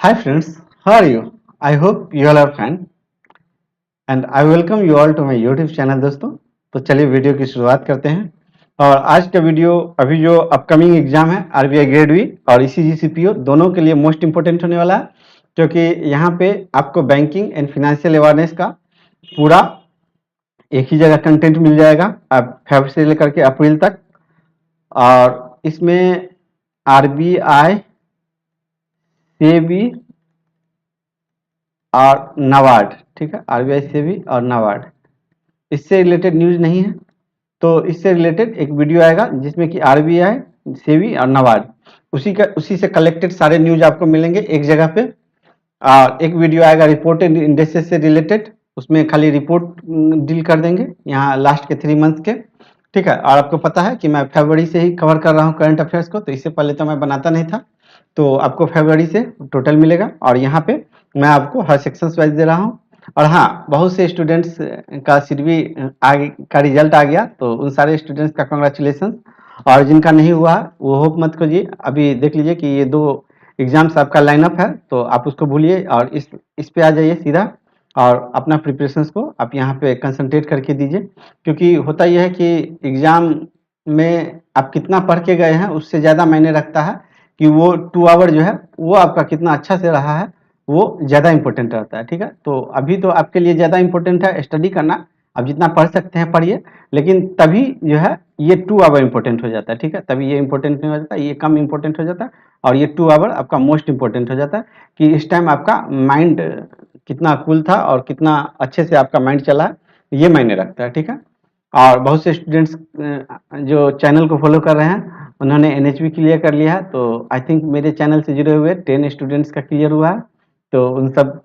Hi friends, how are you? I hope you all are fine and I welcome you all to my YouTube channel दोस्तों। तो चलिए video की शुरुआत करते हैं। और आज का वीडियो अभी जो अपकमिंग एग्जाम है आरबीआई ग्रेड बी और ईसीजी सीपीओ दोनों के लिए मोस्ट इंपोर्टेंट होने वाला है, क्योंकि यहाँ पे आपको बैंकिंग एंड फाइनेंशियल अवेयरनेस का पूरा एक ही जगह कंटेंट मिल जाएगा अब फेब से लेकर के अप्रैल तक। और इसमें आरबीआई से भी और नाबार्ड, ठीक है, आरबीआई से भी और नाबार्ड, इससे रिलेटेड न्यूज नहीं है तो इससे रिलेटेड एक वीडियो आएगा जिसमें कि आरबीआई से भी और नाबार्ड उसी से कलेक्टेड सारे न्यूज आपको मिलेंगे एक जगह पे। और एक वीडियो आएगा रिपोर्टेड इंडेक्सेस से रिलेटेड, उसमें खाली रिपोर्ट डील कर देंगे यहाँ लास्ट के 3 मंथ के, ठीक है। और आपको पता है कि मैं फरवरी से ही कवर कर रहा हूँ करंट अफेयर्स को, तो इससे पहले तो मैं बनाता नहीं था, तो आपको फरवरी से टोटल मिलेगा। और यहाँ पे मैं आपको हर सेक्शन वाइज दे रहा हूँ। और हाँ, बहुत से स्टूडेंट्स का सीडबी का रिजल्ट आ गया, तो उन सारे स्टूडेंट्स का कंग्रेचुलेशन। और जिनका नहीं हुआ वो होप मत करिए, अभी देख लीजिए कि ये 2 एग्जाम्स आपका लाइनअप है, तो आप उसको भूलिए और इस पे आ जाइए सीधा और अपना प्रिपरेशंस को आप यहाँ पे कंसंट्रेट करके दीजिए। क्योंकि होता यह है कि एग्जाम में आप कितना पढ़ के गए हैं उससे ज़्यादा मायने रखता है कि वो 2 आवर जो है वो आपका कितना अच्छा से रहा है, वो ज़्यादा इंपॉर्टेंट रहता है, ठीक है। तो अभी तो आपके लिए ज़्यादा इंपॉर्टेंट है स्टडी करना, आप जितना पढ़ सकते हैं पढ़िए, लेकिन तभी जो है ये 2 आवर इंपॉर्टेंट हो जाता है, ठीक है। तभी ये इंपॉर्टेंट नहीं हो जाता, ये कम इंपॉर्टेंट हो जाता है और ये 2 आवर आपका मोस्ट इंपॉर्टेंट हो जाता है कि इस टाइम आपका माइंड कितना कूल था और कितना अच्छे से आपका माइंड चला है, ये मायने रखता है, ठीक है। और बहुत से स्टूडेंट्स जो चैनल को फॉलो कर रहे हैं उन्होंने एनएचबी क्लियर कर लिया है, तो आई थिंक मेरे चैनल से जुड़े हुए 10 स्टूडेंट्स का क्लियर हुआ है, तो उन सब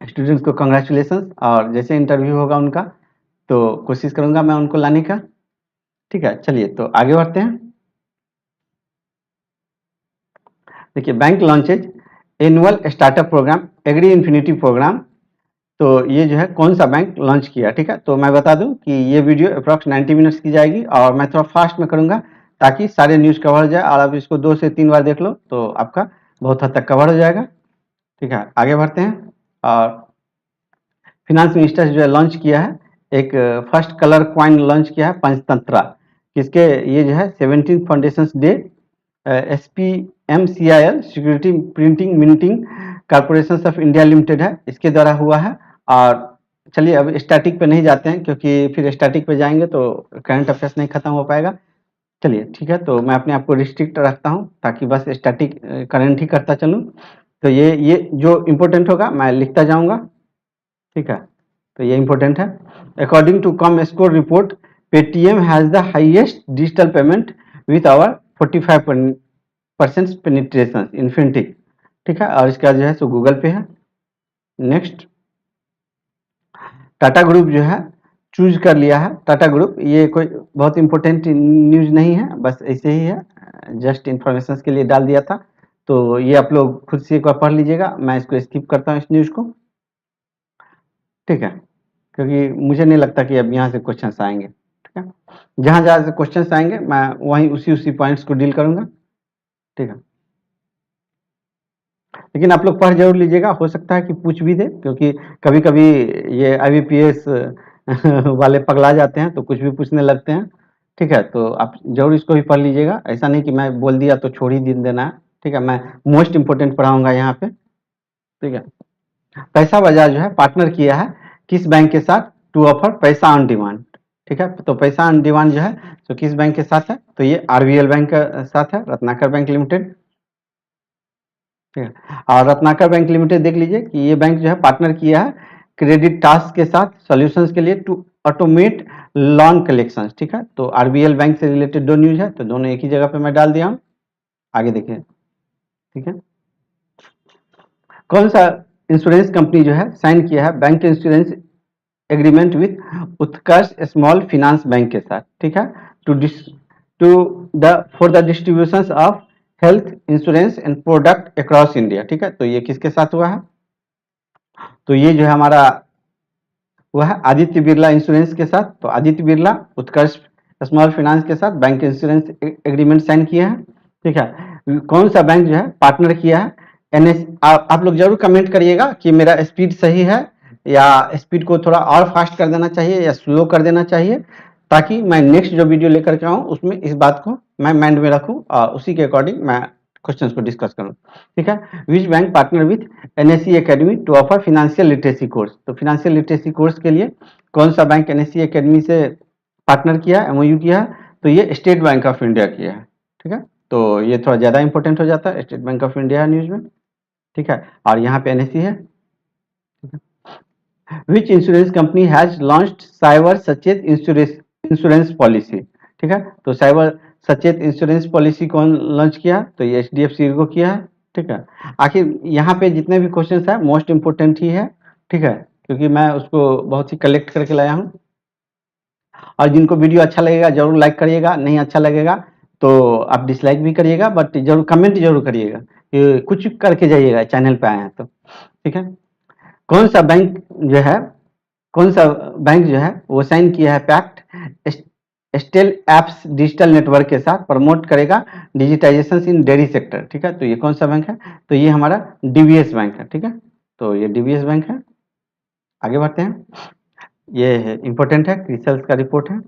स्टूडेंट्स को कंग्रेचुलेशन। और जैसे इंटरव्यू होगा उनका तो कोशिश करूंगा मैं उनको लाने का, ठीक है। चलिए तो आगे बढ़ते हैं। देखिए, bank launches annual startup programme agri infinity programme, तो ये जो है कौन सा बैंक लॉन्च किया, ठीक है। तो मैं बता दूं कि ये वीडियो अप्रॉक्स 90 मिनट्स की जाएगी और मैं थोड़ा फास्ट में करूंगा ताकि सारे न्यूज़ कवर हो जाए, और आप इसको 2 से 3 बार देख लो तो आपका बहुत हद तक कवर हो जाएगा, ठीक है। आगे बढ़ते हैं। और फिनांस मिनिस्टर जो है लॉन्च किया है एक फर्स्ट कलर क्वाइन लॉन्च किया है पंचतंत्रा, किसके ये जो है 17 foundation day SPMCIL security printing minting corporation of India limited है, इसके द्वारा हुआ है। और चलिए अब स्टैटिक पे नहीं जाते हैं क्योंकि फिर स्टैटिक पे जाएंगे तो करंट अफेयर्स नहीं खत्म हो पाएगा। चलिए ठीक है, तो मैं अपने आप को रिस्ट्रिक्ट रखता हूँ ताकि बस स्टैटिक करंट ही करता चलूँ। तो ये जो इम्पोर्टेंट होगा मैं लिखता जाऊँगा, ठीक है। तो ये इम्पोर्टेंट है। According to Comscore report, Paytm has the highest digital payment with our 45% penetration in fintech, ठीक है। और इसका जो है सो गूगल पे है। नेक्स्ट, टाटा ग्रुप जो है चूज कर लिया है। टाटा ग्रुप ये कोई बहुत इंपॉर्टेंट न्यूज नहीं है, बस ऐसे ही है, जस्ट इंफॉर्मेशन के लिए डाल दिया था, तो ये आप लोग खुद से एक बार पढ़ लीजिएगा, मैं इसको स्किप करता हूँ इस न्यूज को, ठीक है, क्योंकि मुझे नहीं लगता कि अब यहाँ से क्वेश्चंस आएंगे, ठीक है। जहाँ जहाँ से क्वेश्चंस आएंगे मैं वहीं उसी पॉइंट्स को डील करूंगा, ठीक है। लेकिन आप लोग पढ़ जरूर लीजिएगा, हो सकता है कि पूछ भी दे, क्योंकि कभी कभी ये IBPS वाले पगला जाते हैं तो कुछ भी पूछने लगते हैं, ठीक है। तो आप जरूर इसको भी पढ़ लीजिएगा, ऐसा नहीं कि मैं बोल दिया तो छोड़ ही देना है, ठीक है। मैं मोस्ट इंपोर्टेंट पढ़ाऊंगा यहाँ पे, ठीक है। पैसा बाजार जो है पार्टनर किया है किस बैंक के साथ टू ऑफर पैसा ऑन डिमांड, ठीक है। तो पैसा ऑन डिमांड जो है तो किस बैंक के साथ है, तो ये RBL बैंक के साथ है, रत्नाकर बैंक लिमिटेड, ठीक है। और रत्नाकर बैंक लिमिटेड देख लीजिए कि ये बैंक जो है पार्टनर किया है क्रेडिट टास्क के साथ सॉल्यूशंस के लिए टू ऑटोमेट लोन कलेक्शन, ठीक है। तो RBL बैंक से रिलेटेड 2 न्यूज है, तो दोनों एक ही जगह पे मैं डाल दिया हूँ, आगे देखिए, ठीक है। कौन सा इंश्योरेंस कंपनी जो है साइन किया है bank insurance agreement with Utkarsh small finance bank के साथ, ठीक है, to the for the distribution of health insurance and product across India, ठीक है। तो ये किसके साथ हुआ है, तो ये जो है हमारा हुआ है आदित्य बिरला इंश्योरेंस के साथ। तो आदित्य बिरला उत्कर्ष स्मॉल फाइनेंस के साथ बैंक इंश्योरेंस एग्रीमेंट साइन किया है, ठीक है। कौन सा बैंक जो है पार्टनर किया है NS आप लोग जरूर कमेंट करिएगा कि मेरा स्पीड सही है या स्पीड को थोड़ा और फास्ट कर देना चाहिए या स्लो कर देना चाहिए, ताकि मैं नेक्स्ट जो वीडियो लेकर के आऊँ उसमें इस बात को मैं माइंड में रखूँ और उसी के अकॉर्डिंग मैं क्वेश्चंस को डिस्कस करूँ। ठीक है। Which bank partner with NSE academy to offer financial literacy course. तो फिनेंशियल लिटरेसी कोर्स के लिए कौन सा बैंक NSE एकेडमी से पार्टनर किया है, MOU किया है? तो ये स्टेट बैंक ऑफ इंडिया किया है। ठीक है। तो ये थोड़ा ज़्यादा इंपॉर्टेंट हो जाता है, state Bank of India news में। ठीक है। और यहाँ पे NSE है। Which insurance company has launched cyber सचेत इंश्योरेंस पॉलिसी। ठीक है। तो साइबर सचेत इंश्योरेंस पॉलिसी कौन लॉन्च किया? तो ये HDFC को किया है। ठीक है। आखिर यहाँ पे जितने भी क्वेश्चन है मोस्ट इंपोर्टेंट ही है। ठीक है। क्योंकि मैं उसको बहुत ही कलेक्ट करके लाया हूँ। और जिनको वीडियो अच्छा लगेगा जरूर लाइक करिएगा, नहीं अच्छा लगेगा तो आप डिसलाइक भी करिएगा, बट जरूर कमेंट जरूर करिएगा, कुछ करके जाइएगा चैनल पे आए हैं तो। ठीक है। कौन सा बैंक जो है वो साइन किया है pact Stellapps digital network के साथ, प्रमोट करेगा डिजिटाइजेशन इन डेयरी सेक्टर। ठीक है। तो ये कौन सा बैंक है? तो ये हमारा DBS बैंक है। ठीक है। तो ये DBS बैंक है। आगे बढ़ते हैं। ये इंपॉर्टेंट है, क्रिसल्स का रिपोर्ट है।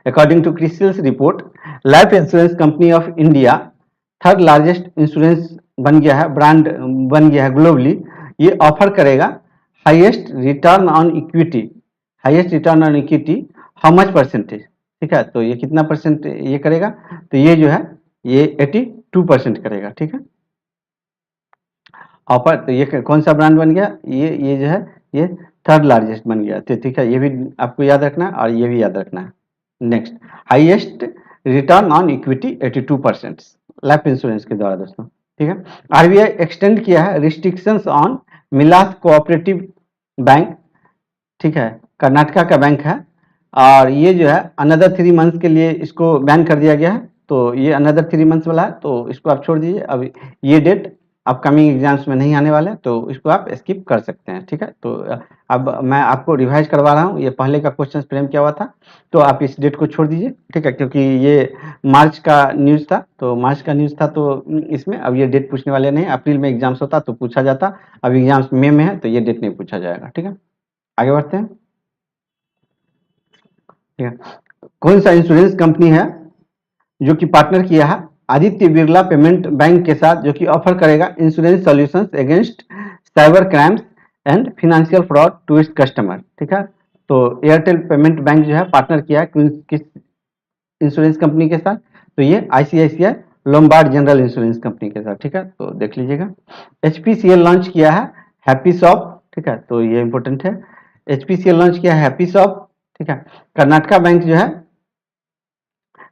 According to CRISIL's report, life insurance company of India third largest insurance बन गया है, ब्रांड बन गया है ग्लोबली। ये ऑफर करेगा highest return on equity. Highest return on equity how much percentage? ठीक है। तो ये कितना परसेंट ये करेगा? तो ये जो है ये 82% करेगा। ठीक है। ऑफर तो ये कौन सा ब्रांड बन गया? ये जो है ये थर्ड लार्जेस्ट बन गया। तो ठीक है, ये भी आपको याद रखना है और ये भी याद रखना है। Next, highest return on equity 82% life insurance के द्वारा दोस्तों। ठीक है। RBI एक्सटेंड किया है रिस्ट्रिक्शंस ऑन मिलास कोऑपरेटिव बैंक। ठीक है। कर्नाटका का बैंक है और ये जो है अनदर 3 मंथ्स के लिए इसको बैन कर दिया गया है। तो ये अनदर 3 मंथ्स वाला है, तो इसको आप छोड़ दीजिए। अब ये डेट अपकमिंग एग्जाम्स में नहीं आने वाले, तो इसको आप स्किप कर सकते हैं। ठीक है। तो अब मैं आपको रिवाइज करवा रहा हूँ, ये पहले का क्वेश्चन फ्रेम क्या हुआ था, तो आप इस डेट को छोड़ दीजिए। ठीक है। क्योंकि ये मार्च का न्यूज़ था, तो मार्च का न्यूज़ था तो इसमें अब ये डेट पूछने वाले नहीं। अप्रैल में एग्जाम्स होता तो पूछा जाता, अब एग्जाम्स मई में है तो ये डेट नहीं पूछा जाएगा। ठीक है। आगे बढ़ते हैं। ठीक है। कौन सा इंश्योरेंस कंपनी है जो कि पार्टनर किया है आदित्य बिरला पेमेंट बैंक के साथ, जो कि ऑफर करेगा insurance solutions against cyber crimes and financial fraud to its customer. ठीक है। तो एयरटेल पेमेंट बैंक जो है पार्टनर किया है किस इंश्योरेंस कंपनी के साथ? तो ये ICICI Lombard general insurance company के साथ। ठीक है। तो देख लीजिएगा। HPCL लॉन्च किया है हैप्पी शॉप। ठीक है। तो ये इंपॉर्टेंट है। HPCL लॉन्च किया है हैप्पी शॉप। ठीक है। कर्नाटका बैंक जो है,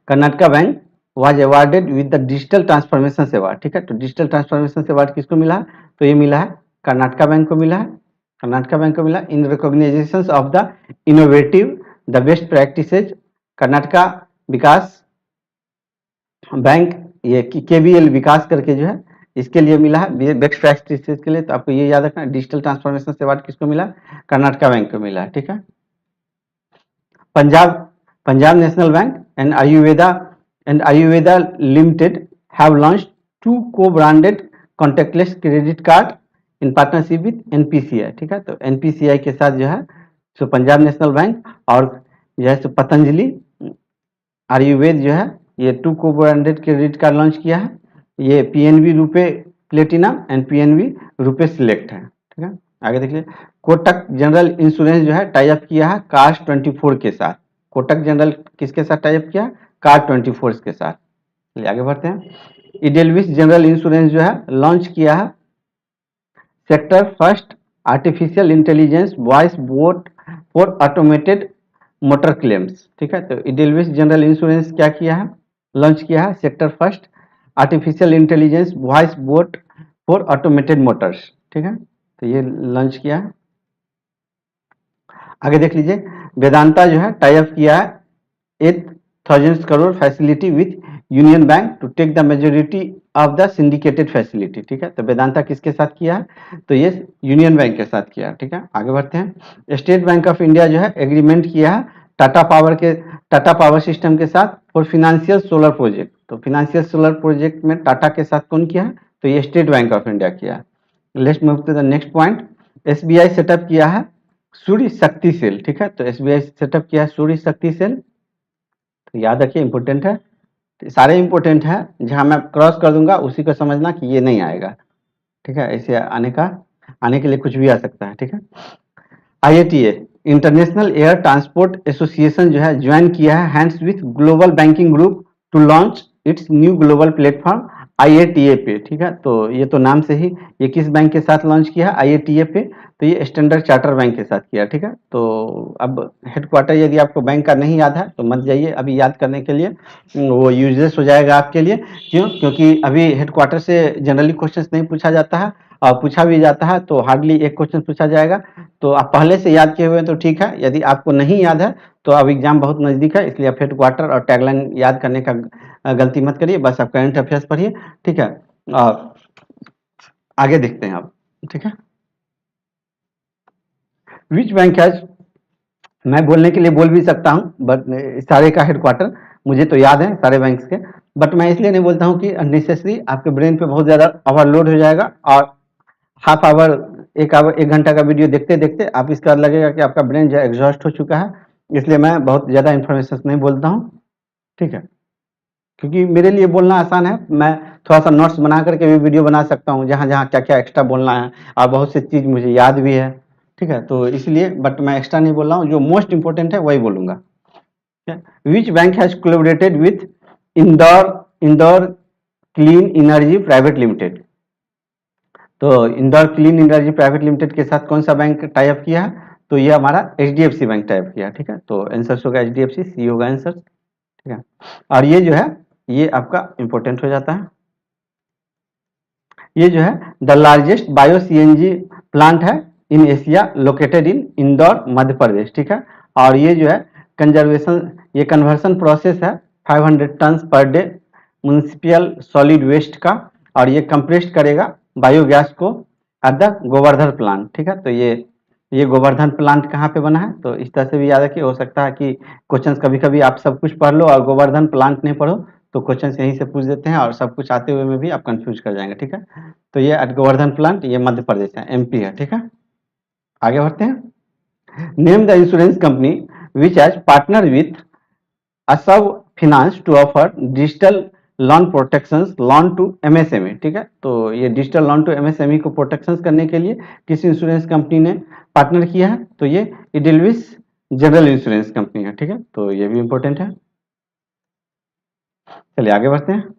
Karnataka bank was awarded with the digital transformation award. ठीक है। तो डिजिटल ट्रांसफॉर्मेशन अवार्ड किसको मिला है? तो ये मिला है कर्नाटका बैंक को मिला है। कर्नाटका बैंक को मिला in recognition of the innovative the best practices Karnataka Vikas bank, ये KVL विकास करके जो है इसके लिए मिला है बेस्ट प्रैक्टिसेज के लिए। तो आपको ये याद रखना है, डिजिटल ट्रांसफॉर्मेशन अवार्ड किसको मिला? कर्नाटका बैंक को मिला है। ठीक है। Punjab national bank and Ayurveda Limited have launched 2 co-branded contactless credit card in partnership with NPCI। ठीक है। तो NPCI के साथ जो है सो पंजाब नेशनल बैंक और जो है सो पतंजलि आयुर्वेद जो है ये 2 co-branded क्रेडिट कार्ड लॉन्च किया है। ये PNB RuPay platinum and PNB RuPay select है। ठीक है। आगे देखिए, कोटक जनरल इंश्योरेंस जो है टाई अप किया है कार्स 24 के साथ। कोटक जनरल किसके साथ टाई अप किया? कार 24 के साथ। चलिए आगे बढ़ते हैं। इडेलविस जनरल इंश्योरेंस जो है लॉन्च किया है sector first artificial intelligence voice boat for automated motor claims. ठीक है। तो इडेलविस जनरल इंश्योरेंस क्या किया है? लॉन्च किया है sector first artificial intelligence voice boat for automated Motors. ठीक है। तो ये लॉन्च किया है। आगे देख लीजिए, वेदांता जो है टाई अप किया है 8,000 crore facility with Union Bank to take the majority of the syndicated facility. ठीक है। तो वेदांता किसके साथ किया है? तो ये यूनियन बैंक के साथ किया है। ठीक है। आगे बढ़ते हैं। स्टेट बैंक ऑफ इंडिया जो है एग्रीमेंट किया है टाटा पावर सिस्टम के साथ फॉर फिनेंशियल सोलर प्रोजेक्ट। तो फिनेंशियल सोलर प्रोजेक्ट में टाटा के साथ कौन किया है? तो ये स्टेट बैंक ऑफ इंडिया किया। Let's move to the next point. SBI setup किया है सूर्य शक्ति सेल, ठीक है, तो एसबीआई सेटअप किया है सूर्य शक्ति सेल, तो याद रखिए इंपॉर्टेंट है, सारे इंपॉर्टेंट है, जहां मैं क्रॉस कर दूंगा उसी को समझना कि ये नहीं आएगा, ठीक है, ऐसे आने के लिए कुछ भी आ सकता है, ठीक है। IATA International Air Transport Association जो है ज्वाइन किया है hands with global banking group to launch its new global platform IATA pay, ठीक है, तो ये तो नाम से ही ये किस बैंक के साथ लॉन्च किया है IATA पे, तो ये स्टैंडर्ड चार्टर बैंक के साथ किया, ठीक है। तो अब हेडक्वार्टर यदि आपको बैंक का नहीं याद है तो मत जाइए अभी याद करने के लिए, वो यूजलेस हो जाएगा आपके लिए। क्यों? क्योंकि अभी हेडक्वार्टर से जनरली क्वेश्चंस नहीं पूछा जाता है, और पूछा भी जाता है तो हार्डली एक क्वेश्चन पूछा जाएगा। तो आप पहले से याद किए हुए हैं तो ठीक है, यदि आपको नहीं याद है तो अब एग्जाम बहुत नजदीक है, इसलिए आप हेडक्वार्टर और टैगलाइन याद करने का गलती मत करिए, बस आप करंट अफेयर्स पढ़िए, ठीक है। आगे देखते हैं आप, ठीक है। विच बैंक हैज, मैं बोलने के लिए बोल भी सकता हूं, बट सारे का हेडक्वार्टर मुझे तो याद है सारे बैंक्स के, बट मैं इसलिए नहीं बोलता हूं कि अननेसेसरी आपके ब्रेन पे बहुत ज्यादा ओवरलोड हो जाएगा, और हाफ आवर एक घंटा का वीडियो देखते देखते आप इसके बाद लगेगा कि आपका ब्रेन जो एग्जॉस्ट हो चुका है, इसलिए मैं बहुत ज्यादा इंफॉर्मेशन नहीं बोलता हूँ, ठीक है, क्योंकि मेरे लिए बोलना आसान है, मैं थोड़ा सा नोट्स बना करके भी वीडियो बना सकता हूँ जहाँ जहाँ क्या क्या एक्स्ट्रा बोलना है, और बहुत सी चीज मुझे याद भी है, ठीक है, तो इसलिए बट मैं एक्स्ट्रा नहीं बोल रहा हूँ, जो मोस्ट इंपॉर्टेंट है वही बोलूंगा। Which bank has collaborated with Indore Indore clean energy private limited, तो Indore clean energy private limited के साथ कौन सा बैंक टाई अप किया है, तो ये हमारा HDFC बैंक टाई अप किया, ठीक है, तो आंसर होगा HDFC, सी होगा आंसर, ठीक है। और ये जो है ये आपका इंपॉर्टेंट हो जाता है, ये जो है the largest bio CNG plant है in Asia located in Indore Madhya Pradesh, ठीक है, और ये जो है ये कन्वर्सन प्रोसेस है 500 ton per day municipal solid waste का, और ये कंप्रेस्ड करेगा बायोगैस को एट द गोवर्धन प्लांट, ठीक है, तो ये गोवर्धन प्लांट कहाँ पे बना है, तो इस तरह से भी याद रखिए, हो सकता है कि क्वेश्चंस कभी कभी आप सब कुछ पढ़ लो और गोवर्धन प्लांट नहीं पढ़ो, तो क्वेश्चंस यहीं से पूछ देते हैं और सब कुछ आते हुए में भी आप कंफ्यूज कर जाएंगे, ठीक है। तो ये एट गोवर्धन प्लांट ये मध्य प्रदेश है, MP है, ठीक है। आगे बढ़ते हैं। Name the insurance company which has partner with Ashv finance to offer digital loan protections loan to MSME, ठीक है, तो ये डिजिटल लोन टू MSME को प्रोटेक्शंस करने के लिए किस इंश्योरेंस कंपनी ने पार्टनर किया है, तो ये इडेलविस जनरल इंश्योरेंस कंपनी है, ठीक है, तो ये भी इंपॉर्टेंट है। चलिए आगे बढ़ते हैं।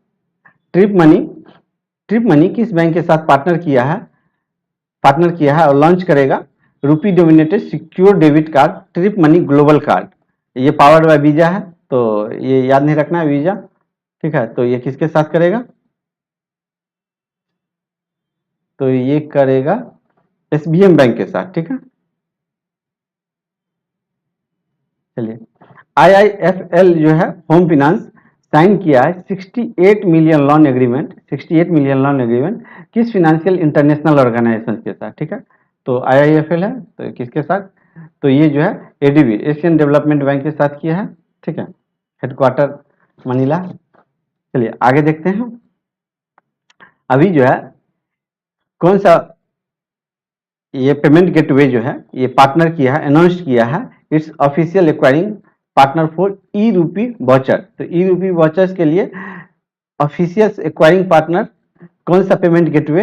ट्रिप मनी किस बैंक के साथ पार्टनर किया है और लॉन्च करेगा रूपी dominated secure debit card trip money global card, ये पावर्ड बाय वीजा है, तो ये याद नहीं रखना है वीजा, ठीक है, तो ये किसके साथ करेगा, तो ये करेगा SBM बैंक के साथ, ठीक है। चलिए IIFL जो है होम फाइनेंस साइन किया है 68 मिलियन लोन एग्रीमेंट किस फाइनेंशियल इंटरनेशनल ऑर्गेनाइजेशन के साथ, ठीक है, तो IIFL है, तो किसके साथ, तो ये जो है ADB एशियन डेवलपमेंट बैंक के साथ किया है, ठीक है, हेडक्वार्टर मनीला। चलिए आगे देखते हैं। अभी जो है कौन सा ये पेमेंट गेटवे जो है ये पार्टनर किया है, अनाउंस किया है it's official acquiring partner for e-rupee voucher, तो ई-रूपी वाउचर्स के लिए ऑफिशियल एक्वायरिंग पार्टनर कौन सा पेमेंट गेटवे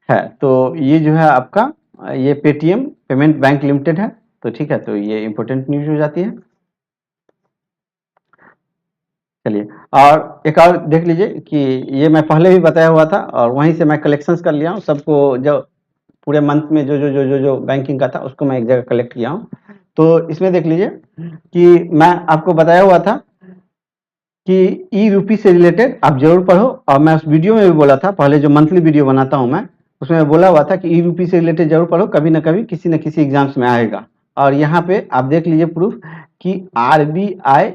है, तो ये जो है आपका ये पेटीएम पेमेंट बैंक लिमिटेड है, तो ठीक है, तो ये इंपॉर्टेंट न्यूज हो जाती है। चलिए और एक और देख लीजिए कि ये मैं पहले भी बताया हुआ था और वहीं से मैं कलेक्शंस कर लिया हूँ, सबको जो पूरे मंथ में जो बैंकिंग का था उसको मैं एक जगह कलेक्ट किया हूँ। तो इसमें देख लीजिए कि मैं आपको बताया हुआ था कि ई-रूपी से रिलेटेड आप जरूर पढ़ो, और मैं उस वीडियो में भी बोला था, पहले जो मंथली वीडियो बनाता हूँ मैं उसमें बोला हुआ था कि ई-रूपी से रिलेटेड जरूर पढ़ो, कभी ना कभी किसी न किसी एग्जाम्स में आएगा। और यहाँ पे आप देख लीजिए प्रूफ कि RBI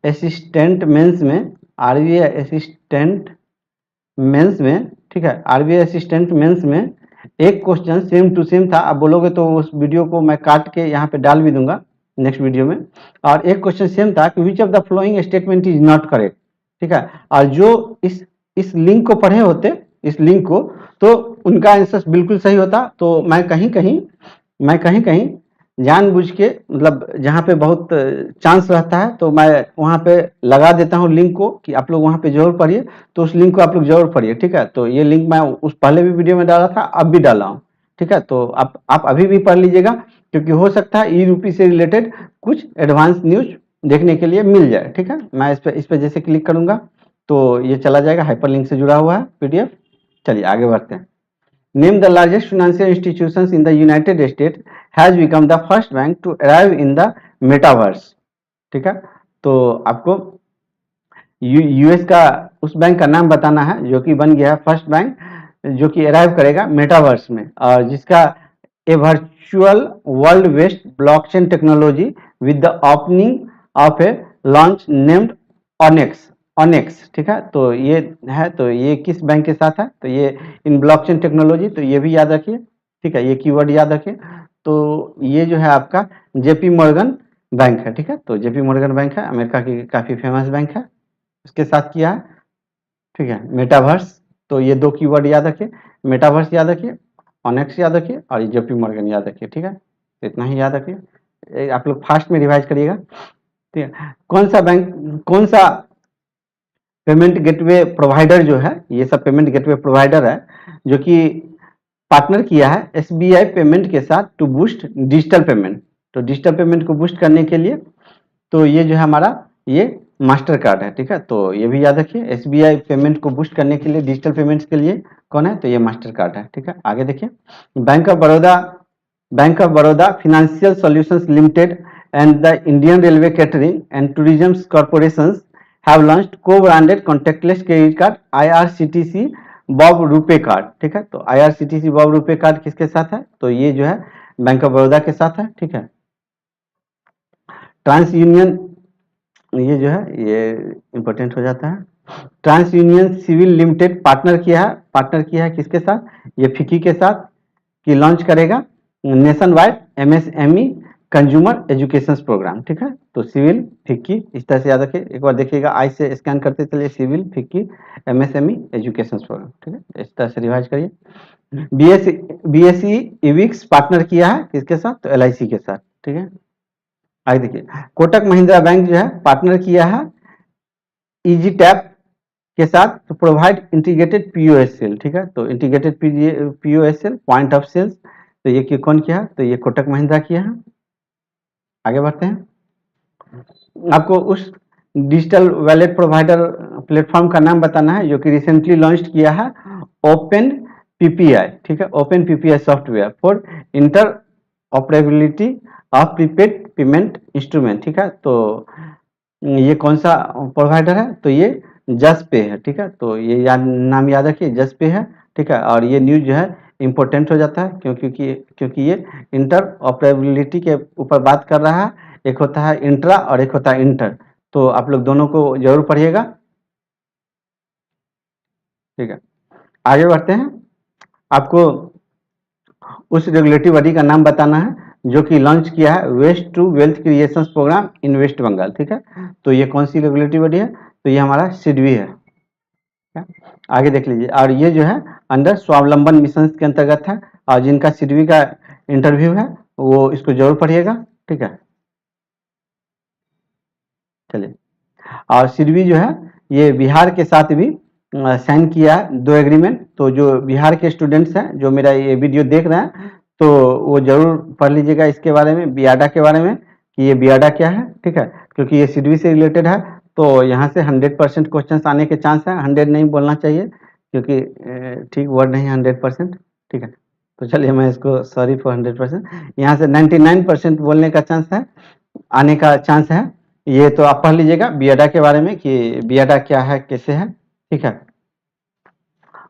असिस्टेंट मेंस में RBI असिस्टेंट मेंस में, ठीक है, RBI असिस्टेंट मेंस में एक क्वेश्चन सेम टू सेम था, आप बोलोगे तो उस वीडियो को मैं काट के यहाँ पे डाल भी दूंगा नेक्स्ट वीडियो में, और एक क्वेश्चन सेम था कि which of the following statement is not correct, ठीक है, और जो इस लिंक को पढ़े होते, इस लिंक को, तो उनका आंसर बिल्कुल सही होता। तो मैं कहीं कहीं जानबूझ के, मतलब जहाँ पे बहुत चांस रहता है तो मैं वहाँ पे लगा देता हूँ लिंक को कि आप लोग वहाँ पे जरूर पढ़िए। तो उस लिंक को आप लोग जरूर पढ़िए, ठीक है। तो ये लिंक मैं उस पहले भी वीडियो में डाला था, अब भी डाला हूँ, ठीक है। तो आप अभी भी पढ़ लीजिएगा, क्योंकि हो सकता है ई रूपी से रिलेटेड कुछ एडवांस न्यूज देखने के लिए मिल जाए, ठीक है। मैं इस पे जैसे क्लिक करूंगा तो ये चला जाएगा, हाइपरलिंक से जुड़ा हुआ है पीडीएफ। चलिए आगे बढ़ते हैं। Name the largest financial institutions in the United States has become the first bank to arrive in the metaverse, ठीक है। तो आपको यूएस का उस बैंक का नाम बताना है जो कि बन गया है फर्स्ट बैंक जो कि अराइव करेगा मेटावर्स में, और जिसका a virtual world based blockchain technology with the opening of a launch named Onex Onex, ठीक है। तो ये है, तो ये किस बैंक के साथ है, तो ये इन ब्लॉकचेन टेक्नोलॉजी, तो ये भी याद रखिए, ठीक है। ये कीवर्ड याद रखिए। तो ये जो है आपका जेपी मॉर्गन बैंक है, ठीक है। तो जेपी मॉर्गन बैंक है, अमेरिका की काफी फेमस बैंक है, उसके साथ किया है, ठीक है। मेटावर्स, तो ये दो कीवर्ड याद रखिए, मेटावर्स याद रखिए, ऑनेक्स याद रखिए, और ये जेपी मॉर्गन याद रखिए, ठीक है। तो इतना ही याद रखिए, आप लोग फास्ट में रिवाइज करिएगा, ठीक है। कौन सा बैंक, कौन सा पेमेंट गेटवे प्रोवाइडर जो है, ये सब पेमेंट गेटवे प्रोवाइडर है जो कि पार्टनर किया है एसबीआई पेमेंट के साथ टू बूस्ट डिजिटल पेमेंट। तो डिजिटल पेमेंट को बूस्ट करने के लिए, तो ये जो है हमारा ये मास्टर कार्ड है, ठीक है। तो ये भी याद रखिए, एसबीआई पेमेंट को बूस्ट करने के लिए डिजिटल पेमेंट्स के लिए कौन है, तो ये मास्टर कार्ड है, ठीक है। आगे देखिए, bank of Baroda financial solutions limited and the Indian railway catering and tourism corporations have launched co-branded contactless credit card IRCTC BoB RuPay card, ठीक है। तो आईआरसीटीसी बॉब रुपे कार्ड किसके साथ है, तो ये जो है बैंक ऑफ बड़ौदा के साथ है, ठीक है। ट्रांस यूनियन, ये जो है ये इंपॉर्टेंट हो जाता है। TransUnion CIBIL limited partner किया है किसके साथ, ये फिकी के साथ, कि लॉन्च करेगा nationwide MSME consumer education programme, ठीक है। तो सिविल फिक्की, इस तरह से याद रखिए, एक बार देखिएगा, आई से स्कैन करते चलिए, CIBIL FICCI MSME education programme, ठीक है। इस तरह से रिवाइज करिए। बीएसई इविक्स पार्टनर किया है किसके साथ, तो एलआईसी के साथ, ठीक है। आगे देखिए, कोटक महिंद्रा बैंक जो है पार्टनर किया है इजी टैप के साथ to provide integrated POS sale, ठीक है। तो integrated POS sale, point of sales, तो ये कौन किया है, तो ये कोटक महिंद्रा किया है। आगे बढ़ते हैं, आपको उस डिजिटल वैलेट प्रोवाइडर प्लेटफॉर्म का नाम बताना है जो कि रिसेंटली लॉन्च किया है ओपन पीपीआई, ठीक है। Open PPI software for inter operability of prepaid payment instrument, ठीक है। तो ये कौन सा प्रोवाइडर है, तो ये जस्ट पे है, ठीक है। तो ये नाम याद रखिए, जस्ट पे है, ठीक है। और ये न्यूज जो है इंपॉर्टेंट हो जाता है क्योंकि ये इंटर ऑपरेबिलिटी के ऊपर बात कर रहा है। एक होता है इंट्रा और एक होता है इंटर, तो आप लोग दोनों को जरूर पढ़िएगा, ठीक है। आगे बढ़ते हैं, आपको उस रेगुलेटरी बॉडी का नाम बताना है जो कि लॉन्च किया है waste to wealth creation programme in West Bengal, ठीक है। तो ये कौन सी रेगुलेटरी बॉडी है, तो ये हमारा सिडबी है, आगे देख लीजिए। और ये जो है अंडर स्वावलंबन मिशन के अंतर्गत है, और जिनका सिडबी का इंटरव्यू है वो इसको जरूर पढ़िएगा, ठीक है। चलिए, और सिडबी जो है ये बिहार के साथ भी साइन किया है 2 एग्रीमेंट। तो जो बिहार के स्टूडेंट्स हैं जो मेरा ये वीडियो देख रहे हैं, तो वो जरूर पढ़ लीजिएगा इसके बारे में, बियाडा के बारे में, कि ये बियाडा क्या है, ठीक है। क्योंकि ये सिडबी से रिलेटेड है, तो यहाँ से 100% क्वेश्चन आने के चांस है। 100 नहीं बोलना चाहिए क्योंकि ठीक वर्ड नहीं है 100%, ठीक है। तो चलिए मैं इसको सॉरी फॉर 100%, यहाँ से 99% बोलने का चांस है, आने का चांस है। ये तो आप पढ़ लीजिएगा बियाडा के बारे में कि बियाडा क्या है, कैसे है, ठीक है।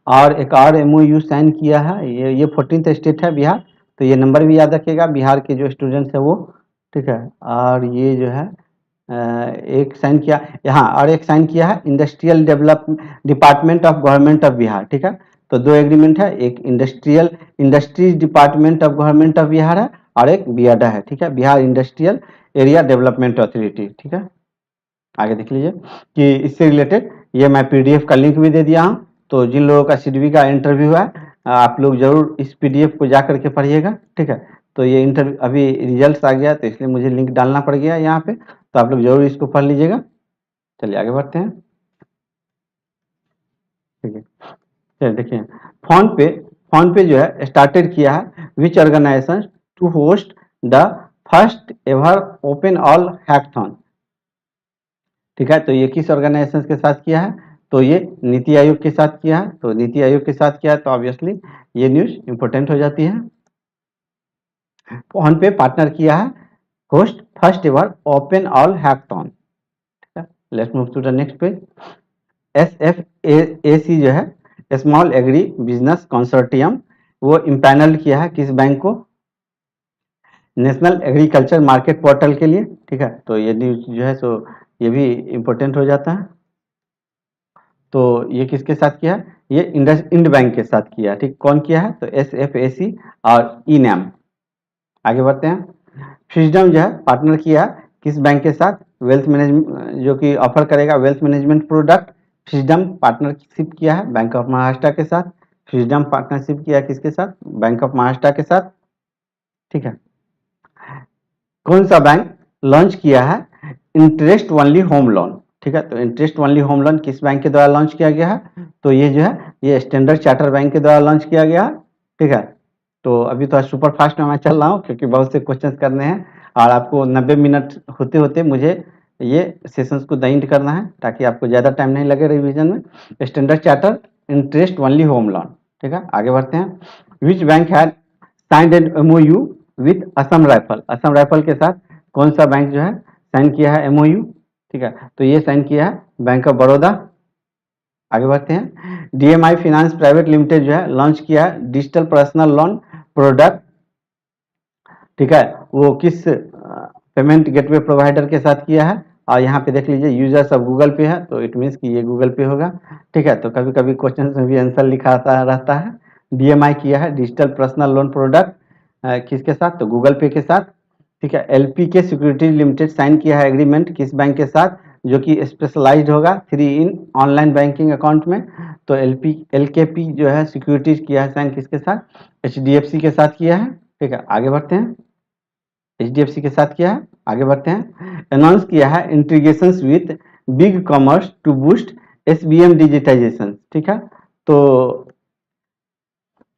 और एक और एमओयू साइन किया है, ये 14th स्टेट है बिहार, तो ये नंबर भी याद रखिएगा, बिहार के जो स्टूडेंट्स है वो, ठीक है। और ये जो है एक साइन किया यहाँ, और एक साइन किया है industrial development department of government of Bihar, ठीक है। तो 2 एग्रीमेंट है, एक industries department of government of Bihar है, और एक बियाडा है, ठीक है, Bihar industrial area development authority, ठीक है। आगे देख लीजिए कि इससे रिलेटेड ये मैं पीडीएफ का लिंक भी दे दिया हूँ, तो जिन लोगों का सीडीबी का इंटरव्यू है आप लोग जरूर इस पीडीएफ को जा करके पढ़िएगा, ठीक है। तो ये इंटरव्यू अभी रिजल्ट आ गया तो इसलिए मुझे लिंक डालना पड़ गया यहाँ पे, तो आप लोग जरूर इसको पढ़ लीजिएगा। चलिए आगे बढ़ते हैं, ठीक है। चलिए देखिए, फोन पे जो है स्टार्टेड किया है which organisation to host the first ever open all hackathon, ठीक है। तो ये किस ऑर्गेनाइजेशन के साथ किया है, तो ये नीति आयोग के साथ किया है। तो नीति आयोग के साथ किया है तो ऑब्वियसली ये न्यूज इंपॉर्टेंट हो जाती है। फोन पे पार्टनर किया है host first ever open all hackathon, ठीक है। Let's move to the next page. SFAC जो है स्मॉल एग्री बिजनेस कंसोर्टियम, वो इम्पैनल किया है किस बैंक को, नेशनल एग्रीकल्चर मार्केट पोर्टल के लिए, ठीक है। तो ये न्यूज जो है सो ये भी इम्पोर्टेंट हो जाता है। तो ये किसके साथ किया है, ये इंड बैंक के साथ किया, ठीक। कौन किया है, तो SFAC और इनैम। आगे बढ़ते हैं। फ्रीडम जो है पार्टनर किया किस बैंक के साथ, वेल्थ मैनेजमेंट जो कि ऑफर करेगा wealth management product, freedom partnership किया है बैंक ऑफ महाराष्ट्र के साथ। फ्रीडम पार्टनरशिप किया किसके साथ, बैंक ऑफ महाराष्ट्र के साथ, ठीक है। कौन सा बैंक लॉन्च किया है इंटरेस्ट ओनली होम लोन, ठीक है। तो इंटरेस्ट ओनली होम लोन किस बैंक के द्वारा लॉन्च किया गया है, तो ये जो है ये स्टैंडर्ड चार्टर बैंक के द्वारा लॉन्च किया गया है, ठीक है। तो अभी तो सुपर फास्ट में मैं चल रहा हूँ क्योंकि बहुत से क्वेश्चंस करने हैं और आपको 90 मिनट होते होते मुझे ये सेशंस को द एंड करना है ताकि आपको ज़्यादा टाइम नहीं लगे रिवीजन में। Standard charter interest only home loan, ठीक है। आगे बढ़ते हैं। Which bank had signed an MOU with Assam rifle, Assam rifle के साथ कौन सा बैंक जो है साइन किया है MOU, ठीक है। तो ये साइन किया है बैंक ऑफ बड़ौदा। आगे बढ़ते हैं। DMI फाइनेंस प्राइवेट लिमिटेड जो है लॉन्च किया है डिजिटल पर्सनल लोन प्रोडक्ट, ठीक है। वो किस पेमेंट गेटवे प्रोवाइडर के साथ किया है, और यहाँ पे देख लीजिए यूजर्स ऑफ गूगल पे है तो इट मीन्स कि ये गूगल पे होगा, ठीक है। तो कभी कभी क्वेश्चन में भी आंसर लिखा रहता है। DMI किया है डिजिटल पर्सनल लोन प्रोडक्ट किसके साथ, तो गूगल पे के साथ, ठीक है। LPK सिक्योरिटीज लिमिटेड साइन किया है एग्रीमेंट किस बैंक के साथ, जो कि स्पेशलाइज्ड होगा 3 in ऑनलाइन बैंकिंग अकाउंट में। तो LKP जो है सिक्योरिटीज किया है साइन किसके साथ, HDFC के साथ किया है, ठीक है। आगे बढ़ते हैं। HDFC के साथ किया है, आगे बढ़ते हैं। अनाउंस किया है integration with BigCommerce to boost SBM digitisation, ठीक है। तो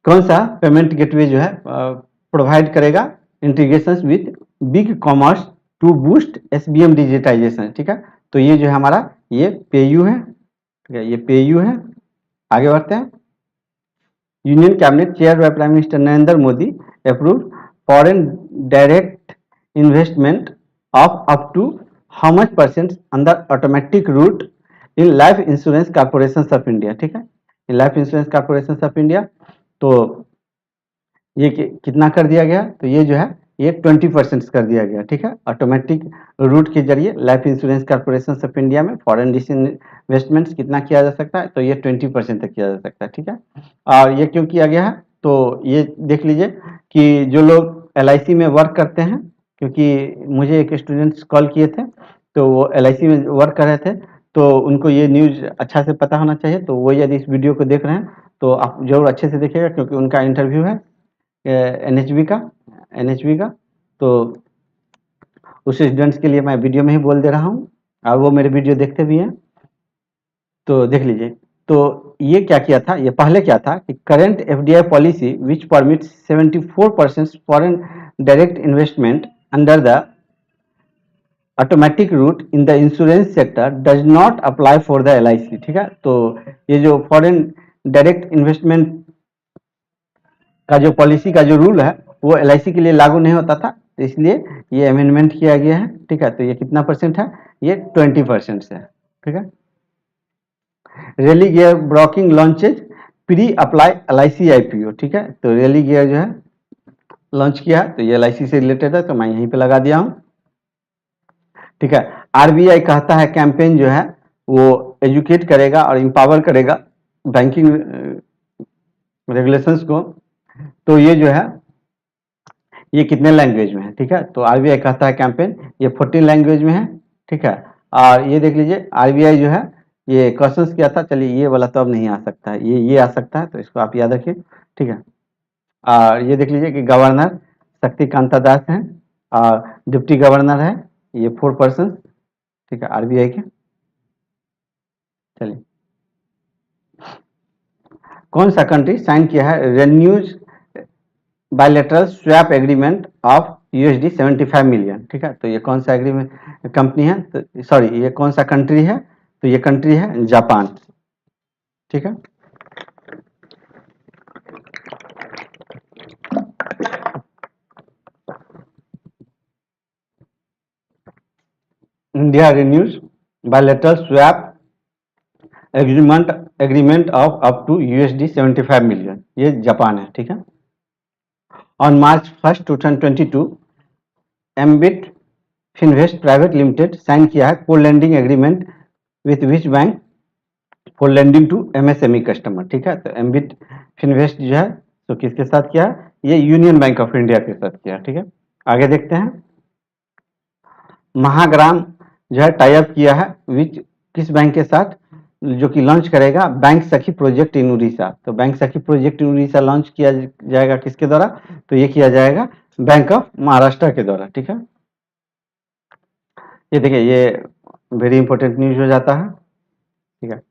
कौन सा पेमेंट गेटवे जो है प्रोवाइड करेगा integration with BigCommerce to boost SBM digitisation, ठीक है। तो ये जो है हमारा ये पेयू है, ठीक है, ये पेयू है। आगे बढ़ते हैं। Union cabinet chair by prime minister Narendra Modi approve foreign direct investment of up to how much % under automatic route in Life Insurance Corporation of India, ठीक है। In Life Insurance Corporation of India तो ये कितना कर दिया गया, तो ये जो है ये 20% कर दिया गया, ठीक है। ऑटोमेटिक रूट के जरिए life Insurance Corporation of India में फॉरेन इन्वेस्टमेंट्स कितना किया जा सकता है, तो ये 20% तक किया जा सकता है, ठीक है। और ये क्यों किया गया है, तो ये देख लीजिए कि जो लोग LIC में वर्क करते हैं, क्योंकि मुझे एक स्टूडेंट्स कॉल किए थे तो वो LIC में वर्क कर रहे थे, तो उनको ये न्यूज अच्छा से पता होना चाहिए। तो वो यदि इस वीडियो को देख रहे हैं तो आप जरूर अच्छे से देखिएगा क्योंकि उनका इंटरव्यू है NHB का। तो उस स्टूडेंट्स के लिए मैं वीडियो में ही बोल दे रहा हूँ और वो मेरे वीडियो देखते भी हैं, तो देख लीजिए। तो ये क्या किया था, ये पहले क्या था कि current FDI policy which permit 74% foreign direct investment under the automatic route in the insurance sector does not apply for the LIC, ठीक है। तो ये जो फॉरेन डायरेक्ट इन्वेस्टमेंट का जो पॉलिसी का जो रूल है वो LIC के लिए लागू नहीं होता था, तो इसलिए ये अमेंडमेंट किया गया है, ठीक है। तो ये कितना % है, ये 20% है, ठीक है। Religare broking launches pre apply LIC IPO, ठीक है। तो रेली गियर जो है लॉन्च किया तो ये LIC से रिलेटेड है तो मैं यहीं पे लगा दिया हूँ, ठीक है। RBI कहता है कैंपेन जो है वो एजुकेट करेगा और इंपावर करेगा बैंकिंग रेगुलेशंस को। तो ये जो है ये कितने लैंग्वेज में है, ठीक है। तो RBI कहता है कैंपेन ये 14 लैंग्वेज में है, ठीक है। और ये देख लीजिए RBI जो है ये क्वेश्चंस किया था। चलिए ये वाला तो अब नहीं आ सकता है, ये आ सकता है, तो इसको आप याद रखिए, ठीक है। और ये देख लीजिए कि गवर्नर शक्तिकांता दास हैं और डिप्टी गवर्नर है, ये 4 पर्सन, ठीक है, आरबीआई के। चलिए, कौन सा कंट्री साइन किया है renews bilateral swap agreement of USD 75 million, ठीक है। तो ये कौन सा एग्रीमेंट कंपनी है, तो सॉरी ये कौन सा कंट्री है, तो ये कंट्री है जापान, ठीक है। India renews bilateral swap agreement of up to USD 75 million, ये जापान है, ठीक है। On March 1 2022 Ambit Finvest private limited sign किया है co-lending agreement with which bank for lending to MSME customer, ठीक है। तो एम्बिट फिनवेस्ट जो है तो किसके साथ किया है, ये यूनियन बैंक ऑफ इंडिया के साथ किया, ठीक है। आगे देखते हैं, महाग्राम जो है टाई अप किया है विच किस बैंक के साथ, जो कि लॉन्च करेगा बैंक सखी प्रोजेक्ट इन उड़ीसा। तो बैंक सखी प्रोजेक्ट इन उड़ीसा लॉन्च किया जाएगा किसके द्वारा, तो ये किया जाएगा बैंक ऑफ महाराष्ट्र के द्वारा, ठीक है। ये देखिए, ये वेरी इंपॉर्टेंट न्यूज हो जाता है, ठीक है।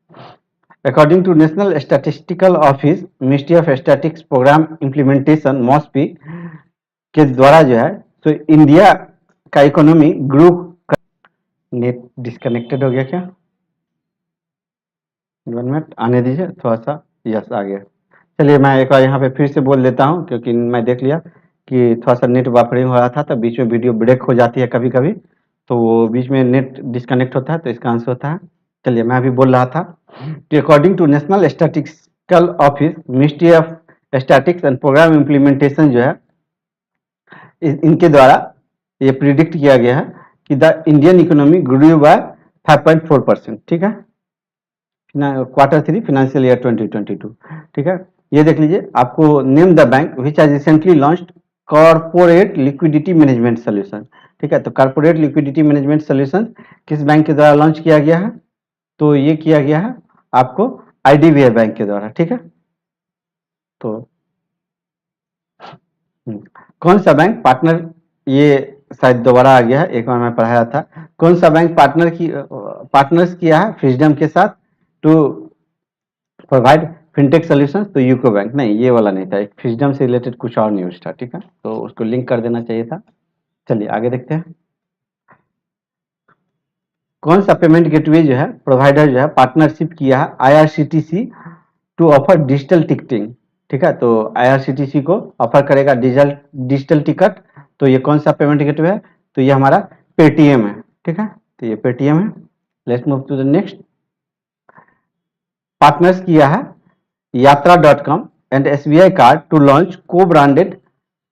According to national statistical office ministry of statics programme implementation MoSPI के द्वारा जो है तो इंडिया का इकोनॉमी ग्रो। नेट डिस्कनेक्टेड हो गया क्या, 1 मिनट आने दीजिए थोड़ा सा, यस आ गया। चलिए मैं एक बार यहाँ पे फिर से बोल देता हूँ, क्योंकि मैं देख लिया कि थोड़ा सा नेट बफरिंग हो रहा था, तो बीच में वीडियो ब्रेक हो जाती है कभी कभी, तो वो बीच में नेट डिस्कनेक्ट होता है, तो इसका आंसर होता है। चलिए मैं अभी बोल रहा था कि according to national statistical office ministry of Statics and Programme Implementation जो है इनके द्वारा ये प्रिडिक्ट किया गया है कि the Indian economy grow by 5.4%, ठीक है, Q3 फाइनेंशियल ईयर 2022, ठीक है। ये देख लीजिए, आपको name the bank which has recently launched corporate liquidity management solution, ठीक है। तो कॉर्पोरेट लिक्विडिटी मैनेजमेंट सोल्यूशन किस बैंक के द्वारा लॉन्च किया गया है, तो ये किया गया है आपको आईडीबीआई बैंक के द्वारा, ठीक है। तो कौन सा बैंक पार्टनर, ये शायद दोबारा आ गया है, एक बार मैं पढ़ाया था, कौन सा बैंक पार्टनर्स किया है फ्रीडम के साथ टू प्रोवाइड फिनटेक सॉल्यूशंस, तो यूको बैंक नहीं, ये वाला नहीं था, एक फ्रीडम से रिलेटेड कुछ और न्यूज था, ठीक है, तो उसको लिंक कर देना चाहिए था। चलिए आगे देखते हैं, कौन सा पेमेंट गेटवे जो है प्रोवाइडर जो है पार्टनरशिप किया है IRCTC to offer digital ticketing, ठीक है। तो आईआरसीटीसी को ऑफर करेगा डिजिटल टिकट, तो ये कौन सा पेमेंट गेटवे है, तो ये हमारा पेटीएम है, ठीक है। तो ये पेटीएम है। Let's move to the next, partners किया है यात्रा.com and SBI card to launch co branded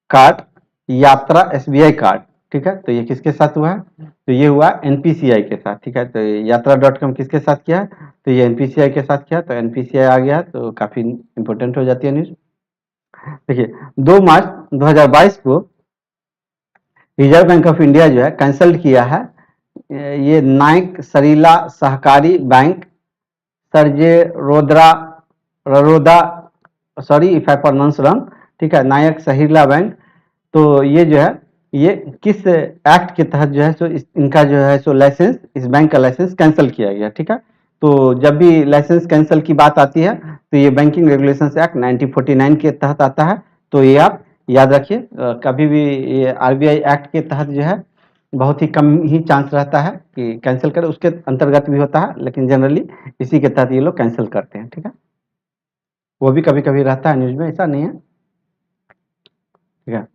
card Yatra SBI card, ठीक है। तो ये किसके साथ हुआ है, तो ये हुआ एनपीसीआई के साथ, ठीक है। तो यात्रा.com किसके साथ किया है, तो ये एनपीसीआई के साथ किया, तो एनपीसीआई आ गया, तो काफी इंपॉर्टेंट हो जाती है न्यूज। देखिए 2 मार्च 2022 को रिजर्व बैंक ऑफ इंडिया जो है कैंसल किया है ये नाइक सरीला सहकारी bank Sarjerao, sorry if I pronounce wrong, ठीक है, नायक सहीला बैंक। तो ये जो है ये किस एक्ट के तहत जो है सो इनका जो है सो लाइसेंस, इस बैंक का लाइसेंस कैंसिल किया गया, ठीक है। तो जब भी लाइसेंस कैंसिल की बात आती है तो ये बैंकिंग रेगुलेशंस एक्ट 1949 के तहत आता है, तो ये आप याद रखिए। कभी भी ये आरबीआई एक्ट के तहत जो है बहुत ही कम ही चांस रहता है कि कैंसिल करे, उसके अंतर्गत भी होता है, लेकिन जनरली इसी के तहत ये लोग कैंसिल करते हैं, ठीक है। वो भी कभी कभी रहता है न्यूज में, ऐसा नहीं है, ठीक है।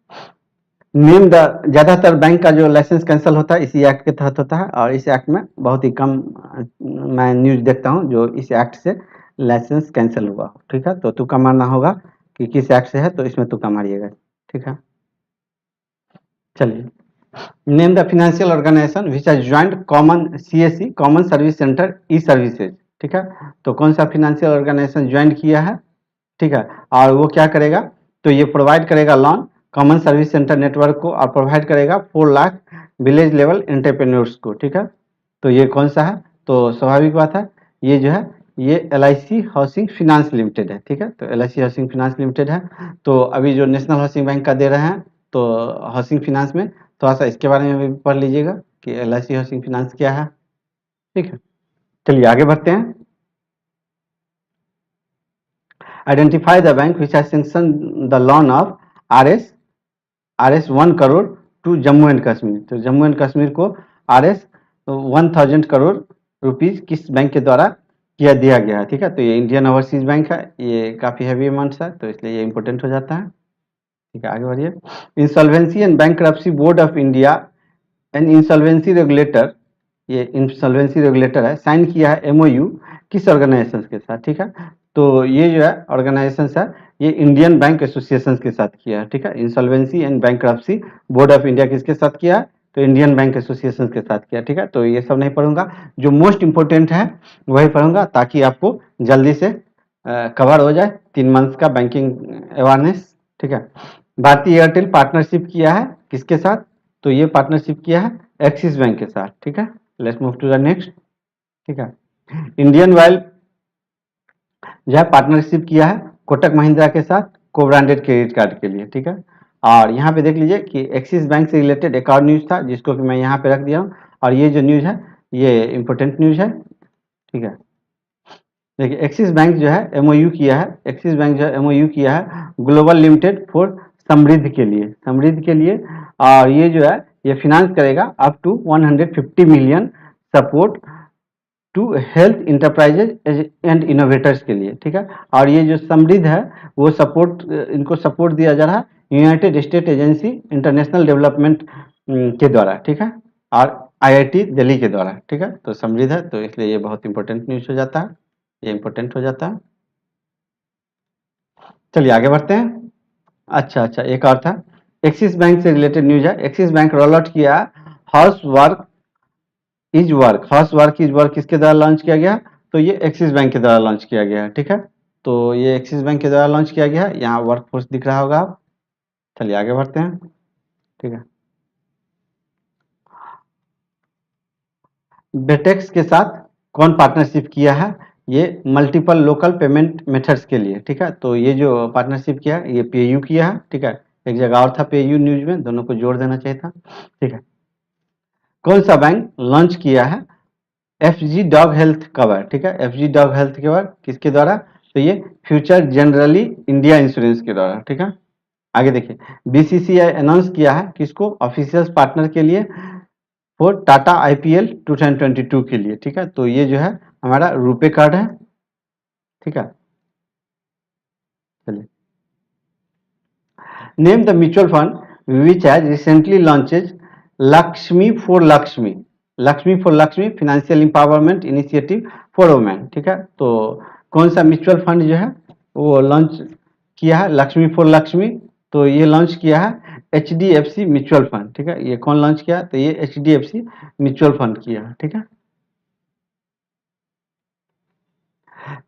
नेम द, ज्यादातर बैंक का जो लाइसेंस कैंसिल होता है इसी एक्ट के तहत होता है, और इस एक्ट में बहुत ही कम मैं न्यूज देखता हूं जो इस एक्ट से लाइसेंस कैंसिल हुआ, ठीक है। तो तुक्का मारना होगा कि किस एक्ट से है, तो इसमें तुक्का मारिएगा, ठीक है। चलिए, name the financial organisation which has joint common CSC common service centre e services, ठीक है। तो कौन सा फाइनेंशियल ऑर्गेनाइजेशन ज्वाइन किया है, ठीक है, और वो क्या करेगा, तो ये प्रोवाइड करेगा loan common service centre network को, और प्रोवाइड करेगा 4 लाख विलेज लेवल एंटरप्रेन्योर्स को, ठीक है। तो ये कौन सा है, तो स्वाभाविक बात है ये जो है ये LIC हाउसिंग फाइनेंस लिमिटेड है, ठीक है। तो LIC हाउसिंग फाइनेंस लिमिटेड है। तो अभी जो नेशनल हाउसिंग बैंक का दे रहे हैं, तो हाउसिंग फाइनेंस में थोड़ा सा इसके बारे में भी पढ़ लीजिएगा कि LIC हाउसिंग फाइनेंस क्या है, ठीक है। चलिए आगे बढ़ते हैं। Identify the bank which has sanction the loan of RS 1 crore to Jammu and Kashmir. तो जम्मू एंड कश्मीर को RS 1000 करोड़ रुपीज किस बैंक के द्वारा दिया गया है, ठीक है। तो ये इंडियन ओवरसीज बैंक है, ये काफी हैवी अमाउंट है, तो इसलिए ये इंपॉर्टेंट हो जाता है, ठीक है। आगे बढ़िए। Insolvency and bankruptcy board of India and insolvency regulator, ये इंसॉल्वेंसी रेगुलेटर है, साइन किया है MOU किस ऑर्गेनाइजेशन के साथ, ठीक है। तो ये जो है ऑर्गेनाइजेशन है, ये इंडियन बैंक एसोसिएशन के साथ किया है, ठीक है। Insolvency and bankruptcy board of India किसके साथ किया है, तो इंडियन बैंक एसोसिएशन के साथ किया, ठीक है। तो ये सब नहीं पढ़ूंगा, जो मोस्ट इंपोर्टेंट है वही पढ़ूंगा, ताकि आपको जल्दी से कवर हो जाए 3 मंथ्स का बैंकिंग अवेयरनेस, ठीक है। भारतीय एयरटेल पार्टनरशिप किया है किसके साथ, तो ये पार्टनरशिप किया है एक्सिस बैंक के साथ, ठीक है। Let's move to the next, ठीक है। इंडियन ऑयल जो है पार्टनरशिप किया है कोटक महिंद्रा के साथ को ब्रांडेड क्रेडिट कार्ड के लिए, ठीक है। और यहाँ पे देख लीजिए कि एक्सिस बैंक से रिलेटेड एक और न्यूज था, जिसको कि मैं यहाँ पे रख दिया हूँ, और ये जो न्यूज है ये इंपॉर्टेंट न्यूज है, ठीक है। देखिए एक्सिस बैंक जो है MOU किया है, एक्सिस बैंक जो है MOU किया है ग्लोबल लिमिटेड फॉर समृद्ध के लिए, और ये जो है ये फिनांस करेगा up to 150 million support to health enterprises and innovators के लिए, ठीक है। और ये जो समृद्ध है वो इनको सपोर्ट दिया जा रहा है United state agency international development के द्वारा, ठीक है, और IIT दिल्ली के द्वारा, ठीक है। तो समृद्ध है, तो इसलिए ये बहुत इंपॉर्टेंट न्यूज हो जाता है, ये इंपॉर्टेंट हो जाता है। चलिए आगे बढ़ते हैं। अच्छा, एक और था, एक्सिस बैंक से रिलेटेड न्यूज है। एक्सिस बैंक रोल आउट किया हाउस वर्क किसके द्वारा लॉन्च किया गया, तो ये एक्सिस बैंक के द्वारा लॉन्च किया गया है, ठीक है। तो ये एक्सिस बैंक के द्वारा लॉन्च किया गया है, यहाँ वर्कफोर्स दिख रहा होगा आप। चलिए आगे बढ़ते हैं, ठीक है। बेटेक्स के साथ कौन पार्टनरशिप किया है, ये मल्टीपल लोकल पेमेंट मेथड्स के लिए, ठीक है। तो ये जो पार्टनरशिप किया है ये PAU किया है, ठीक है। एक जगह और था PAU न्यूज में, दोनों को जोड़ देना चाहिए था, ठीक है। कौन सा बैंक लॉन्च किया है FG डॉग हेल्थ कवर, ठीक है। FG डॉग हेल्थ कवर किसके द्वारा, तो ये फ्यूचर जनरली इंडिया इंश्योरेंस के द्वारा, ठीक है। आगे देखिए, BCCI अनाउंस किया है किसको, ऑफिशियल पार्टनर के लिए फॉर टाटा IPL 2022 के लिए, ठीक है। तो ये जो है हमारा रुपे कार्ड है, ठीक है। चलिए, name the mutual fund which has recently launches Lakshmi for Lakshmi financial empowerment initiative for women, ठीक है। तो कौन सा म्यूचुअल फंड जो है वो लॉन्च किया है लक्ष्मी फॉर लक्ष्मी, तो ये लॉन्च किया है HDFC म्यूचुअल फंड, ठीक है। ये कौन लॉन्च किया, तो ये HDFC म्यूचुअल फंड किया है, ठीक है।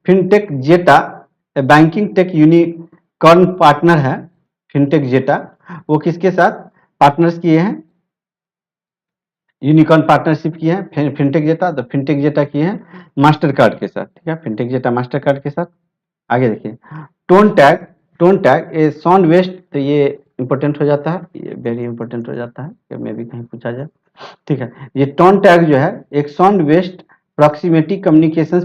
फिनटेक जेटा बैंकिंग टेक यूनिकॉर्न पार्टनर है, फिनटेक जेटा वो किसके साथ पार्टनर्स किए हैं, यूनिकॉर्न पार्टनरशिप किए हैं फिनटेक जेटा, तो फिनटेक जेटा किए हैं मास्टर कार्ड के साथ, ठीक है। फिनटेक जेटा मास्टर कार्ड के साथ। आगे देखिए, टोन टैग ए साउंड वेस्ट, तो ये इंपॉर्टेंट हो जाता है, ये वेरी इंपॉर्टेंट हो जाता है, कि मे भी कहीं पूछा जाए, ठीक है। ये टोन टैग जो है एक साउंड वेस्ट proximity communications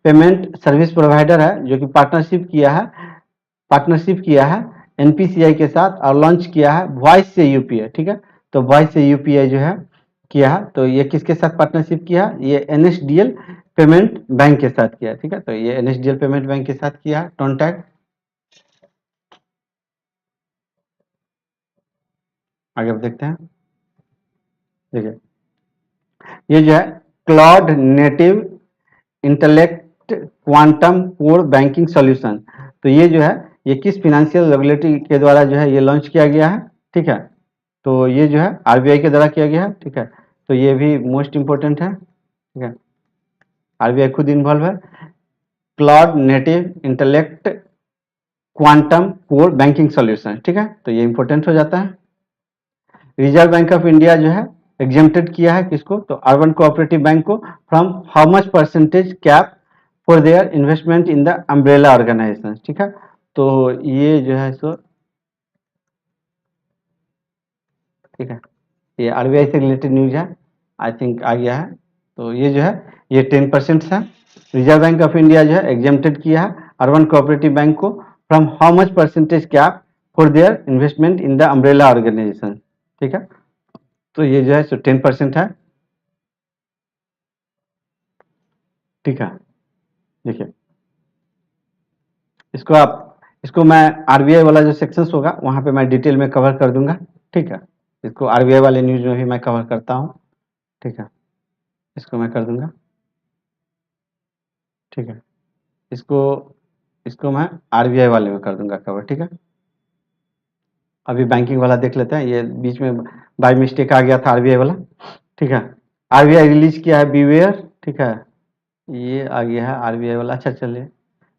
payment service provider है, जो कि पार्टनरशिप किया है NPCI के साथ, और लॉन्च किया है वॉइस से UPI, ठीक है। तो वॉइस से UPI जो है किया है, तो ये किसके साथ पार्टनरशिप किया, ये NSDL पेमेंट बैंक के साथ किया, ठीक है। तो ये NSDL पेमेंट बैंक के साथ किया है टोनटैग। आगे अब देखते हैं, देखिए ये जो है cloud native intellect quantum core banking solution, तो ये जो है ये किस फिनेंशियल रेगुलेटरी के द्वारा जो है ये लॉन्च किया गया है, ठीक है। तो ये जो है RBI के द्वारा किया गया है, ठीक है। तो ये भी मोस्ट इंपोर्टेंट है, ठीक है। RBI खुद इन्वॉल्व है, cloud native intellect quantum core banking solution, ठीक है। तो ये इंपॉर्टेंट हो जाता है। रिजर्व बैंक ऑफ इंडिया जो है एग्जेम्प्टेड किया है किसको, तो अर्बन कोऑपरेटिव बैंक को from how much percentage cap for their investment in the umbrella organisation, ठीक है। तो ये जो है सो ठीक है, ये आरबीआई से रिलेटेड न्यूज है, आई थिंक आ गया है। तो ये जो है ये 10% है। रिजर्व बैंक ऑफ इंडिया जो है एग्जेम्प्टेड किया है अर्बन कोऑपरेटिव बैंक को from how much percentage cap for their investment in the umbrella organisation, ठीक है। तो ये जो है सो 10% है, ठीक है। देखिए इसको मैं आरबीआई वाला जो सेक्शंस होगा वहां पे मैं डिटेल में कवर कर दूंगा, ठीक है। इसको आरबीआई वाले न्यूज में भी मैं कवर करता हूँ, ठीक है। इसको मैं कर दूंगा, ठीक है। इसको इसको मैं आरबीआई वाले में कर दूंगा कवर, ठीक है। अभी बैंकिंग वाला देख लेते हैं, ये बीच में बाय मिस्टेक आ गया था आरबीआई वाला, ठीक है। आरबीआई रिलीज किया है बीवेयर, ठीक है। ये आ गया है आरबीआई वाला, अच्छा चलिए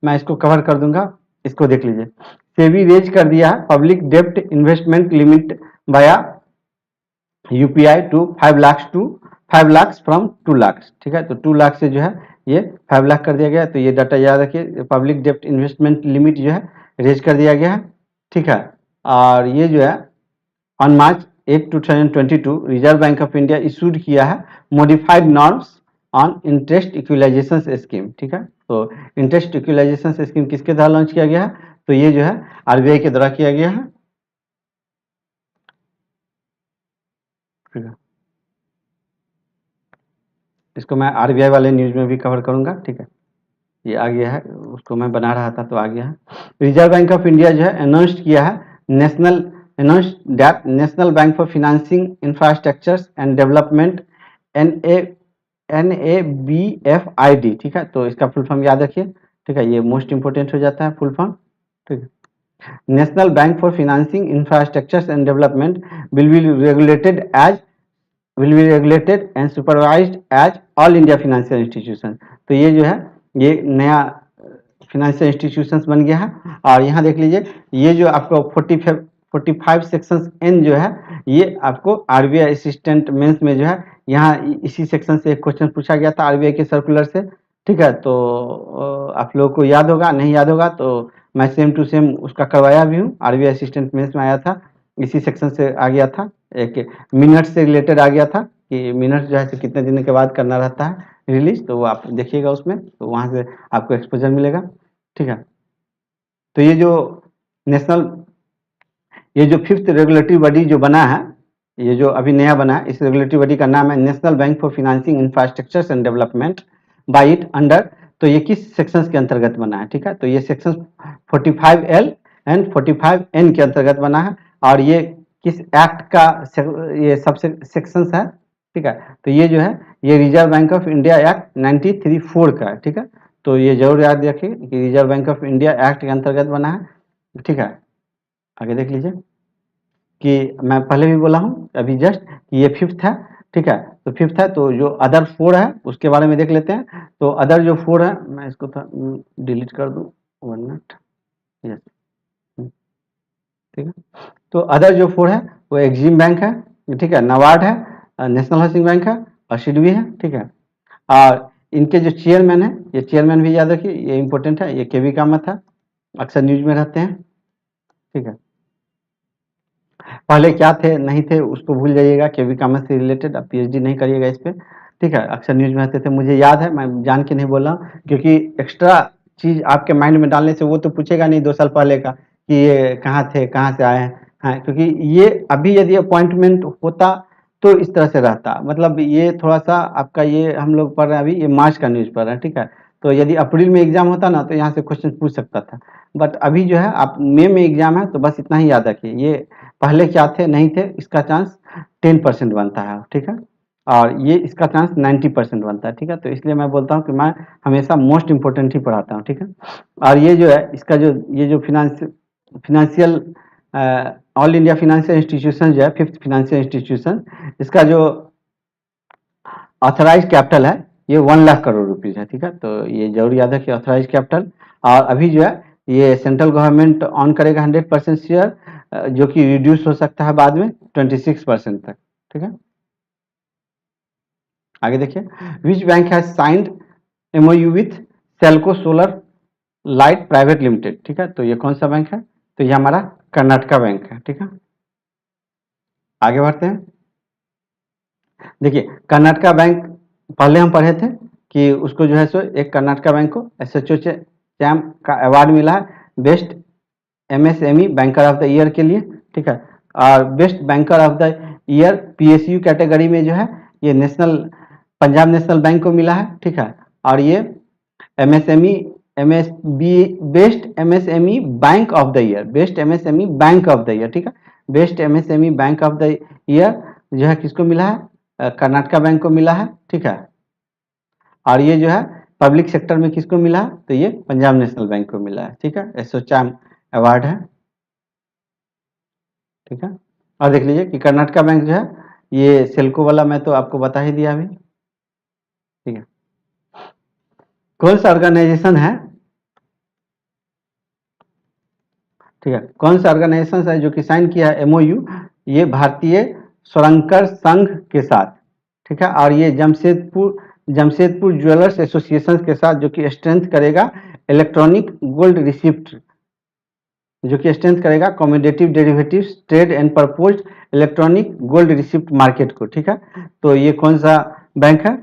मैं इसको कवर कर दूंगा, इसको देख लीजिए। सेबी रेज कर दिया है पब्लिक डेप्ट investment limit via UPI to 5 lakh from 2 lakh, ठीक है। तो 2 लाख से जो है ये 5 लाख कर दिया गया, तो ये डाटा याद रखिए, पब्लिक डेप्ट इन्वेस्टमेंट लिमिट जो है रेज कर दिया गया है, ठीक है। और ये जो है on March 8 2022 Reserve bank of India issued किया है modified norms on interest equalisation scheme, ठीक है। तो इंटरेस्ट इक्विलाइजेशन स्कीम किसके द्वारा लॉन्च किया गया है, तो ये जो है आरबीआई के द्वारा किया गया है, ठीक है। इसको मैं आरबीआई वाले न्यूज में भी कवर करूंगा, ठीक है। ये आ गया है, उसको मैं बना रहा था तो आ गया है। रिजर्व बैंक ऑफ इंडिया जो है अनाउंस किया है National bank for Financing Infrastructures and development NABFID, ठीक है। तो इसका फुल फॉर्म याद रखिए, ठीक है। ये मोस्ट इंपोर्टेंट हो जाता है फुल फॉर्म, ठीक है। National bank for Financing Infrastructures and Development will be regulated as will be regulated and supervised as all India financial institution। तो ये जो है ये नया फिनेंशियल इंस्टीट्यूशंस बन गया है। और यहाँ देख लीजिए ये जो आपको 45 सेक्शंस एन जो है ये आपको आरबीआई असिस्टेंट मेंस में जो है यहाँ इसी सेक्शन से एक क्वेश्चन पूछा गया था आरबीआई के सर्कुलर से, ठीक है। तो आप लोगों को याद होगा, नहीं याद होगा तो मैं सेम टू सेम उसका करवाया भी हूँ, आरबीआई असिस्टेंट मेंस में आया था, इसी सेक्शन से आ गया था। एक मिनट से रिलेटेड आ गया था कि मिनट जो है कितने दिन के बाद करना रहता है रिलीज, तो वो आप देखिएगा उसमें, तो वहां से आपको एक्सपोजर मिलेगा, ठीक है। तो ये जो 5th रेगुलेटरी बॉडी जो बना है, ये जो अभी नया बना है, इस रेगुलेटरी बॉडी का नाम है National bank for financing infrastructure and development bye it under. तो ये किस सेक्शंस के अंतर्गत बना है, ठीक है। तो ये सेक्शन 45L एंड 45N के अंतर्गत बना है, और ये किस एक्ट का ये सब सेक्शंस है, ठीक है। तो ये जो है ये reserve bank of India act 93(4) का है, ठीक है। तो ये जरूर याद रखिए कि reserve bank of India act के अंतर्गत बना है, ठीक है। आगे देख लीजिए कि मैं पहले भी बोला हूँ अभी जस्ट कि ये 5th है, ठीक है। तो 5th है, तो जो अदर 4 है उसके बारे में देख लेते हैं। तो अदर जो 4 है, मैं इसको डिलीट कर दूँ 1 मिनट, यस, ठीक है। तो अदर जो 4 है वो एक्सिम बैंक है, ठीक है, नाबार्ड है, नेशनल हाउसिंग बैंक है और सिडबी है, ठीक है। और इनके जो चेयरमैन है, ये चेयरमैन भी याद रखिए, ये इंपॉर्टेंट है, ये केवी कामत है, अक्सर न्यूज में रहते हैं, ठीक है। पहले क्या थे नहीं थे उसको भूल जाइएगा, केवी कामत से रिलेटेड अब पीएचडी नहीं करिएगा इस पे, ठीक है। अक्सर न्यूज में रहते थे, मुझे याद है, मैं जान के नहीं बोल रहा हूँ, क्योंकि एक्स्ट्रा चीज आपके माइंड में डालने से वो तो पूछेगा नहीं 2 साल पहले का कि ये कहाँ थे, कहाँ से आए हैं, हाँ, क्योंकि ये अभी यदि अपॉइंटमेंट होता तो इस तरह से रहता, मतलब ये थोड़ा सा आपका, ये हम लोग पढ़ रहे हैं अभी, ये मार्च का न्यूज पढ़ रहे हैं, ठीक है। तो यदि अप्रैल में एग्जाम होता ना तो यहाँ से क्वेश्चन पूछ सकता था, बट अभी जो है आप मई में एग्जाम है, तो बस इतना ही याद रखिए, ये पहले क्या थे नहीं थे इसका चांस 10% बनता है, ठीक है। और ये इसका चांस 90% बनता है, ठीक है। तो इसलिए मैं बोलता हूँ कि मैं हमेशा मोस्ट इंपोर्टेंट ही पढ़ाता हूँ, ठीक है। और ये जो है इसका जो ये जो financial all India financial institution जो है 5th फिनेंशियल इंस्टीट्यूशन, इसका जो ऑथराइज कैपिटल है ये 1 लाख करोड़ रुपीज है, ठीक है। तो ये जरूर याद है कि ऑथराइज कैपिटल, और अभी जो है ये सेंट्रल गवर्नमेंट ऑन करेगा 100% शेयर, जो कि रिड्यूस हो सकता है बाद में 26% तक, ठीक है। आगे देखिए, which bank has signed MOU with SELCO solar light private limited. ठीक है, तो ये कौन सा बैंक है? तो ये हमारा कर्नाटका बैंक है। ठीक है, आगे बढ़ते हैं। देखिए, कर्नाटका बैंक पहले हम पढ़े थे कि उसको जो है सो एक कर्नाटका बैंक को एसोचैम का अवार्ड मिला है best MSME banker of the year के लिए। ठीक है, और best banker of the year PSU category में जो है ये नेशनल पंजाब नेशनल बैंक को मिला है। ठीक है, और ये MSME MSB best MSME bank of the year, best MSME bank of the year. ठीक है, best MSME bank of the year जो है किसको मिला है? कर्नाटका बैंक को मिला है। ठीक है, और ये जो है पब्लिक सेक्टर में किसको मिला है? तो ये पंजाब नेशनल बैंक को मिला है। ठीक है, एसोचैम अवार्ड है। ठीक है, और देख लीजिए कि कर्नाटका बैंक जो है ये सेल्को वाला मैं तो आपको बता ही दिया अभी। ठीक है, कौन सा ऑर्गेनाइजेशन है? ठीक है, कौन सा ऑर्गेनाइजेशन है जो कि साइन किया है एमओयू? ये भारतीय स्वरंकर संघ के साथ। ठीक है, और ये जमशेदपुर ज्वेलर्स एसोसिएशन के साथ जो कि स्ट्रेंथ करेगा इलेक्ट्रॉनिक गोल्ड रिसिप्ट, जो कि स्ट्रेंथ करेगा commodity derivatives trade and proposed electronic gold receipt market को। ठीक है, तो ये कौन सा बैंक है?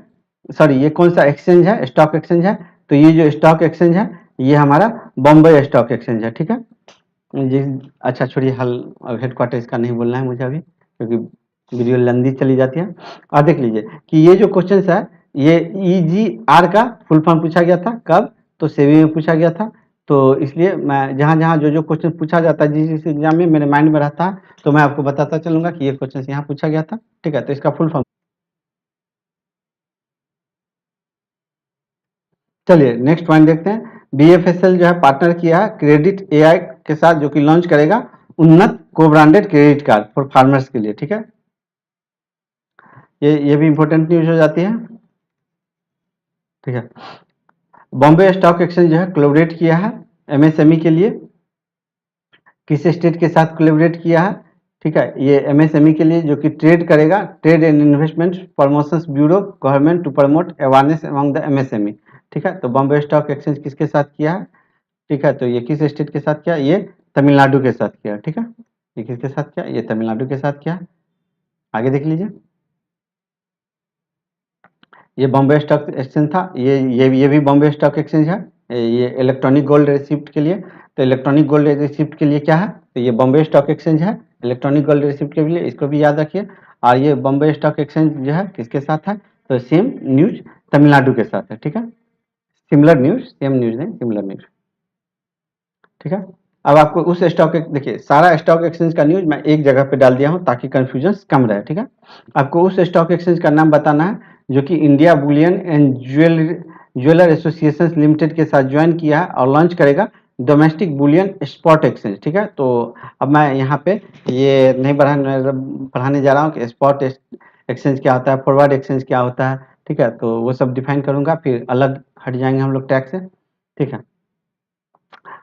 सॉरी, ये कौन सा एक्सचेंज है? स्टॉक एक्सचेंज है। तो ये जो स्टॉक एक्सचेंज है ये हमारा बॉम्बे स्टॉक एक्सचेंज है। ठीक है जी, अच्छा छोड़िए, हल हेडक्वार्टर इसका नहीं बोलना है मुझे अभी, क्योंकि वीडियो लंबी चली जाती है। और देख लीजिए कि ये जो क्वेश्चन है ये EGR का फुल फॉर्म पूछा गया था। कब? तो सेवी में पूछा गया था। तो इसलिए मैं जहाँ जहाँ जो जो क्वेश्चन पूछा जाता है जिस जिस एग्जाम में मेरे माइंड में रहता है तो मैं आपको बताता चलूंगा कि ये क्वेश्चन यहाँ पूछा गया था। ठीक है, तो इसका फुल फॉर्म चलिए नेक्स्ट पॉइंट देखते हैं। BFSL जो है पार्टनर किया है क्रेडिट AI के साथ जो कि लॉन्च करेगा उन्नत को branded credit card for farmers के लिए। ठीक है, ये भी इंपॉर्टेंट न्यूज हो जाती है। ठीक है, बॉम्बे स्टॉक एक्सचेंज जो है कोलैबोरेट किया है MSME के लिए। किस स्टेट के साथ कोलैबोरेट किया है? ठीक है, ये MSME के लिए जो कि ट्रेड करेगा trade and investment promotions bureau government to promote awareness among the MSME। ठीक है, तो बॉम्बे स्टॉक एक्सचेंज किसके साथ किया है? ठीक है, तो ये किस स्टेट के साथ किया? ये तमिलनाडु के साथ किया। ठीक है, ये किसके साथ किया? ये तमिलनाडु के साथ किया। आगे देख लीजिए, ये बॉम्बे स्टॉक एक्सचेंज था। ये भी बॉम्बे स्टॉक एक्सचेंज है। ये इलेक्ट्रॉनिक गोल्ड रिसिप्ट के लिए। तो इलेक्ट्रॉनिक गोल्ड रिसिप्ट के लिए क्या है? तो ये बॉम्बे स्टॉक एक्सचेंज है इलेक्ट्रॉनिक गोल्ड रिसिप्ट के लिए, इसको भी याद रखिए। और ये बॉम्बे स्टॉक एक्सचेंज जो है किसके साथ है? तो सेम न्यूज तमिलनाडु के साथ है। ठीक है, सिमिलर न्यूज, सेम न्यूज नहीं, सिमिलर न्यूज। ठीक है, अब आपको उस स्टॉक देखिए सारा स्टॉक एक्सचेंज का न्यूज मैं एक जगह पे डाल दिया हूं ताकि कंफ्यूजन कम रहे। ठीक है, आपको उस स्टॉक एक्सचेंज का नाम बताना है जो कि India Boolean and jeweller association limited के साथ ज्वाइन किया है और लॉन्च करेगा डोमेस्टिक बुलियन स्पॉट एक्सचेंज। ठीक है, तो अब मैं यहाँ पे ये नहीं पढ़ाने जा रहा हूँ कि स्पॉट एक्सचेंज क्या होता है, फॉरवर्ड एक्सचेंज क्या होता है। ठीक है, तो वो सब डिफाइन करूंगा, फिर अलग हट जाएंगे हम लोग टैग से। ठीक है,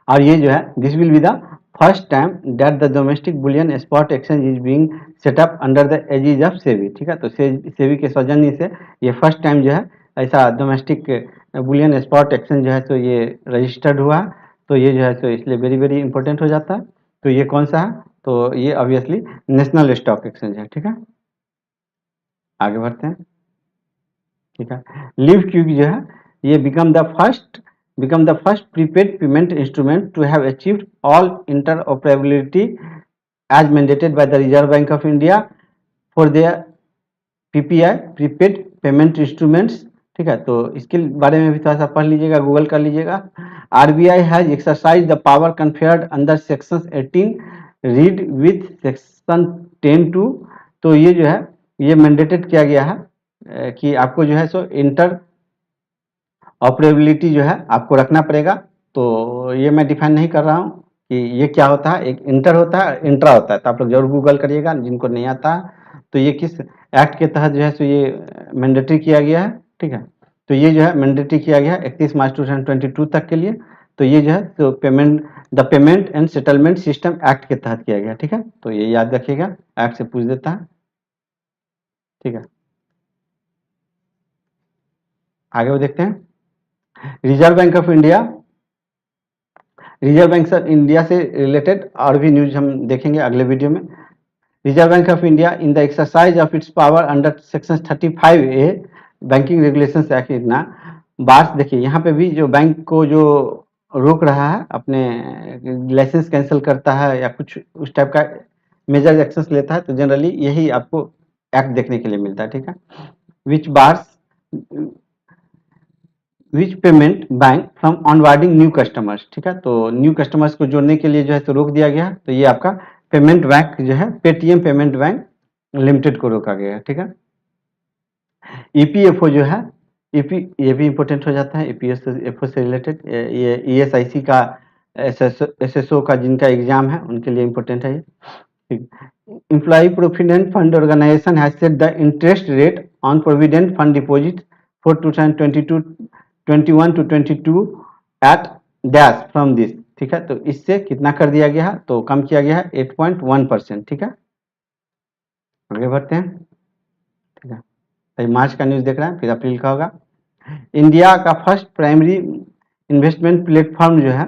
और ये जो है this will be the first time that the domestic Boolean spot exchange is being set up under the edges of SEBI. ठीक है, तो सेबी के सौजन्य से ये फर्स्ट टाइम जो है ऐसा डोमेस्टिक बुलियन स्पॉट एक्सचेंज जो है तो ये रजिस्टर्ड हुआ। तो ये जो है तो इसलिए वेरी वेरी इंपॉर्टेंट हो जाता है। तो ये कौन सा है? तो ये ऑब्वियसली नेशनल स्टॉक एक्सचेंज है। ठीक है, आगे बढ़ते हैं। ठीक है, लिव क्यूब जो है ये become the first prepaid payment instrument to have achieved all interoperability as mandated by the Reserve Bank of India for their PPI prepaid payment instruments। ठीक है, तो इसके बारे में भी थोड़ा सा पढ़ लीजिएगा, गूगल कर लीजिएगा। RBI has exercised the power conferred under section 18 read with section 10(2)। तो ये जो है ये मैंडेटेड किया गया है कि आपको जो है सो इंटर ऑपरेबिलिटी जो है आपको रखना पड़ेगा। तो ये मैं डिफाइन नहीं कर रहा हूँ कि ये क्या होता है, एक इंटर होता है इंट्रा होता है, तो आप लोग जरूर गूगल करिएगा जिनको नहीं आता है। तो ये किस एक्ट के तहत जो है सो ये मैंडेटरी किया गया है। ठीक है, तो ये जो है मैंडेटरी किया गया है 31 मार्च 2022 तक के लिए। तो ये जो है तो the payment and settlement system act के तहत किया गया। ठीक है, तो ये याद रखिएगा, एक्ट से पूछ देता है। ठीक है, आगे वो देखते हैं। Reserve bank of India, reserve bank of India से रिलेटेड और भी न्यूज हम देखेंगे अगले वीडियो में। Reserve bank of India in the exercise of its power under section 35A banking regulations act ना बार्स, देखिए यहाँ पे भी जो बैंक को जो रोक रहा है, अपने लाइसेंस कैंसिल करता है या कुछ उस टाइप का मेजर एक्शंस लेता है, तो जनरली यही आपको एक्ट देखने के लिए मिलता है, ठीक है। Which bars which payment bank from onboarding new customers, ठीक है। तो न्यू कस्टमर्स को जोड़ने के लिए जो है तो रोक दिया गया। तो ये आपका पेमेंट बैंक जो है पेटीएम पेमेंट बैंक लिमिटेड को रोका गया, ठीक है। ईपीएफओ जो है ये भी इम्पोर्टेंट हो जाता है। ईपीएफओ से रिलेटेड ये ईएसआईसी का एसएसओ का जिनका एग्जाम है उनके लिए इम्पोर्टेंट है ये। Employ provident fund organisation has set the interest rate on provident fund deposit for 2021 to 22 at dash from this, ठीक है। तो इससे कितना कर दिया गया है, तो कम किया गया है 8.1%, ठीक है। आगे बढ़ते हैं, ठीक है। तो मार्च का न्यूज देख रहे हैं, फिर अप्रैल का होगा। इंडिया का फर्स्ट प्राइमरी इन्वेस्टमेंट प्लेटफॉर्म जो है,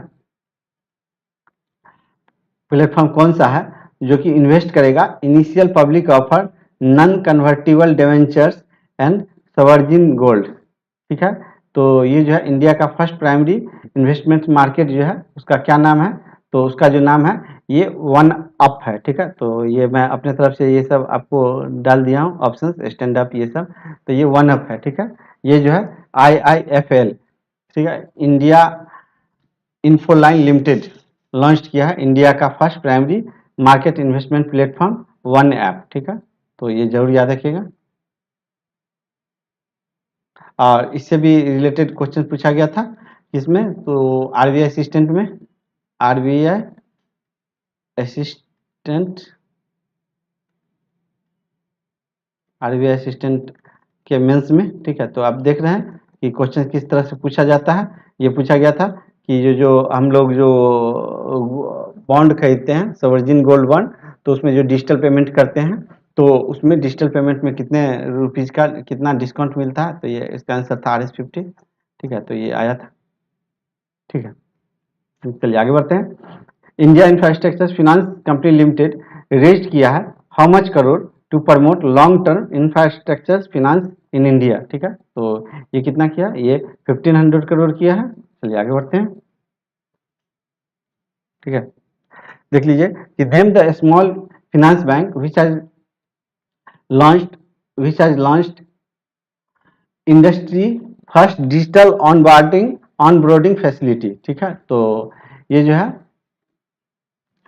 प्लेटफॉर्म कौन सा है, जो कि इन्वेस्ट करेगा initial public offer non convertible debentures and sovereign gold, ठीक है। तो ये जो है इंडिया का फर्स्ट प्राइमरी इन्वेस्टमेंट मार्केट जो है उसका क्या नाम है, तो उसका जो नाम है ये वन अप है, ठीक है। तो ये मैं अपने तरफ से ये सब आपको डाल दिया हूँ ऑप्शन, स्टैंड अप ये सब, तो ये वन अप है, ठीक है। ये जो है IIFL, ठीक है, इंडिया इन्फोलाइन लिमिटेड लॉन्च किया है इंडिया का first primary market investment platform one app, ठीक है। तो ये जरूर याद रखिएगा। और इससे भी रिलेटेड क्वेश्चन पूछा गया था इसमें, तो आरबीआई असिस्टेंट में, आरबीआई असिस्टेंट, आरबीआई असिस्टेंट के मेंस में, ठीक है। तो आप देख रहे हैं कि क्वेश्चन किस तरह से पूछा जाता है। ये पूछा गया था कि जो हम लोग जो बॉन्ड खरीदते हैं सवर्जिन गोल्ड बॉन्ड, तो उसमें जो डिजिटल पेमेंट करते हैं, तो उसमें डिजिटल पेमेंट में कितने रुपीज का कितना डिस्काउंट मिलता है, तो ये इसका आंसर था RS50, ठीक है। तो ये आया था, ठीक है। चलिए आगे बढ़ते हैं। India infrastructure finance company limited raise किया है how much crore to promote long term infrastructure finance in India, ठीक है। तो ये कितना किया, ये 1500 करोड़ किया है। चलिए आगे बढ़ते हैं, ठीक है। देख लीजिए कि name the small finance bank which has launched industry first digital onboarding facility, ठीक है। तो ये जो है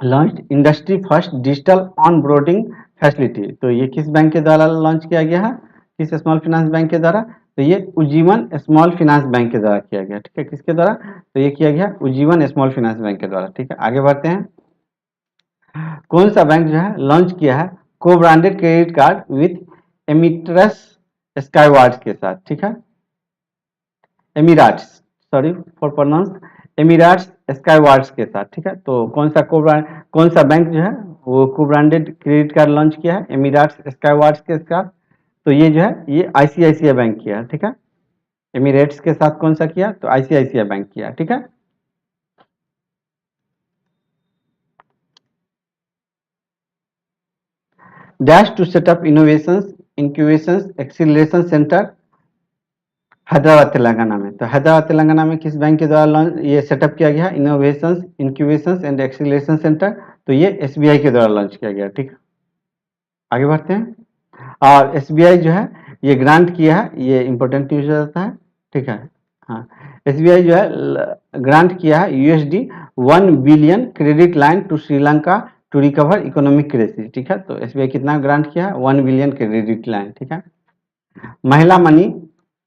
launch industry first digital onboarding facility, तो ये किस बैंक के द्वारा लॉन्च किया गया है, किस स्मॉल फाइनेंस बैंक के द्वारा, तो ये उज्जीवन स्मॉल फाइनेंस बैंक के द्वारा किया गया, ठीक है। किसके द्वारा, तो ये किया गया उज्जीवन स्मॉल फाइनेंस बैंक के द्वारा, ठीक है। आगे बढ़ते हैं। कौन सा बैंक जो है लॉन्च किया है को ब्रांडेड क्रेडिट कार्ड विथ एमिट्रस स्काईवार्ड्स के साथ, ठीक है। एमिराट्स, सॉरी फॉर प्रोनाउंस, एमिराट्स स्काईवार्ड्स के साथ, ठीक है। तो कौन सा बैंक जो है वो को ब्रांडेड क्रेडिट कार्ड लॉन्च किया है एमिराट्स स्काईवार्ड्स के साथ, तो ये जो है ये आईसीआईसीआई बैंक किया है, ठीक है। एमिरेट्स के साथ कौन सा किया, तो आईसीआईसीआई बैंक किया, ठीक है। Dash to setup innovation incubation acceleration centre Hyderabad Telangana में, तो हैदराबाद तेलंगाना में किस बैंक के द्वारा ये सेटअप किया गया innovation incubation and acceleration centre, तो ये एसबीआई के द्वारा लॉन्च किया गया, ठीक है। आगे बढ़ते हैं। और एसबीआई जो है ये ग्रांट किया है, ये इंपॉर्टेंट न्यूज रहता है, ठीक है। हाँ, एसबीआई जो है ग्रांट किया है $1 billion credit line to Sri Lanka to recover economic crisis, ठीक है। तो एसबीआई कितना ग्रांट किया है, 1 बिलियन क्रेडिट लाइन, ठीक है।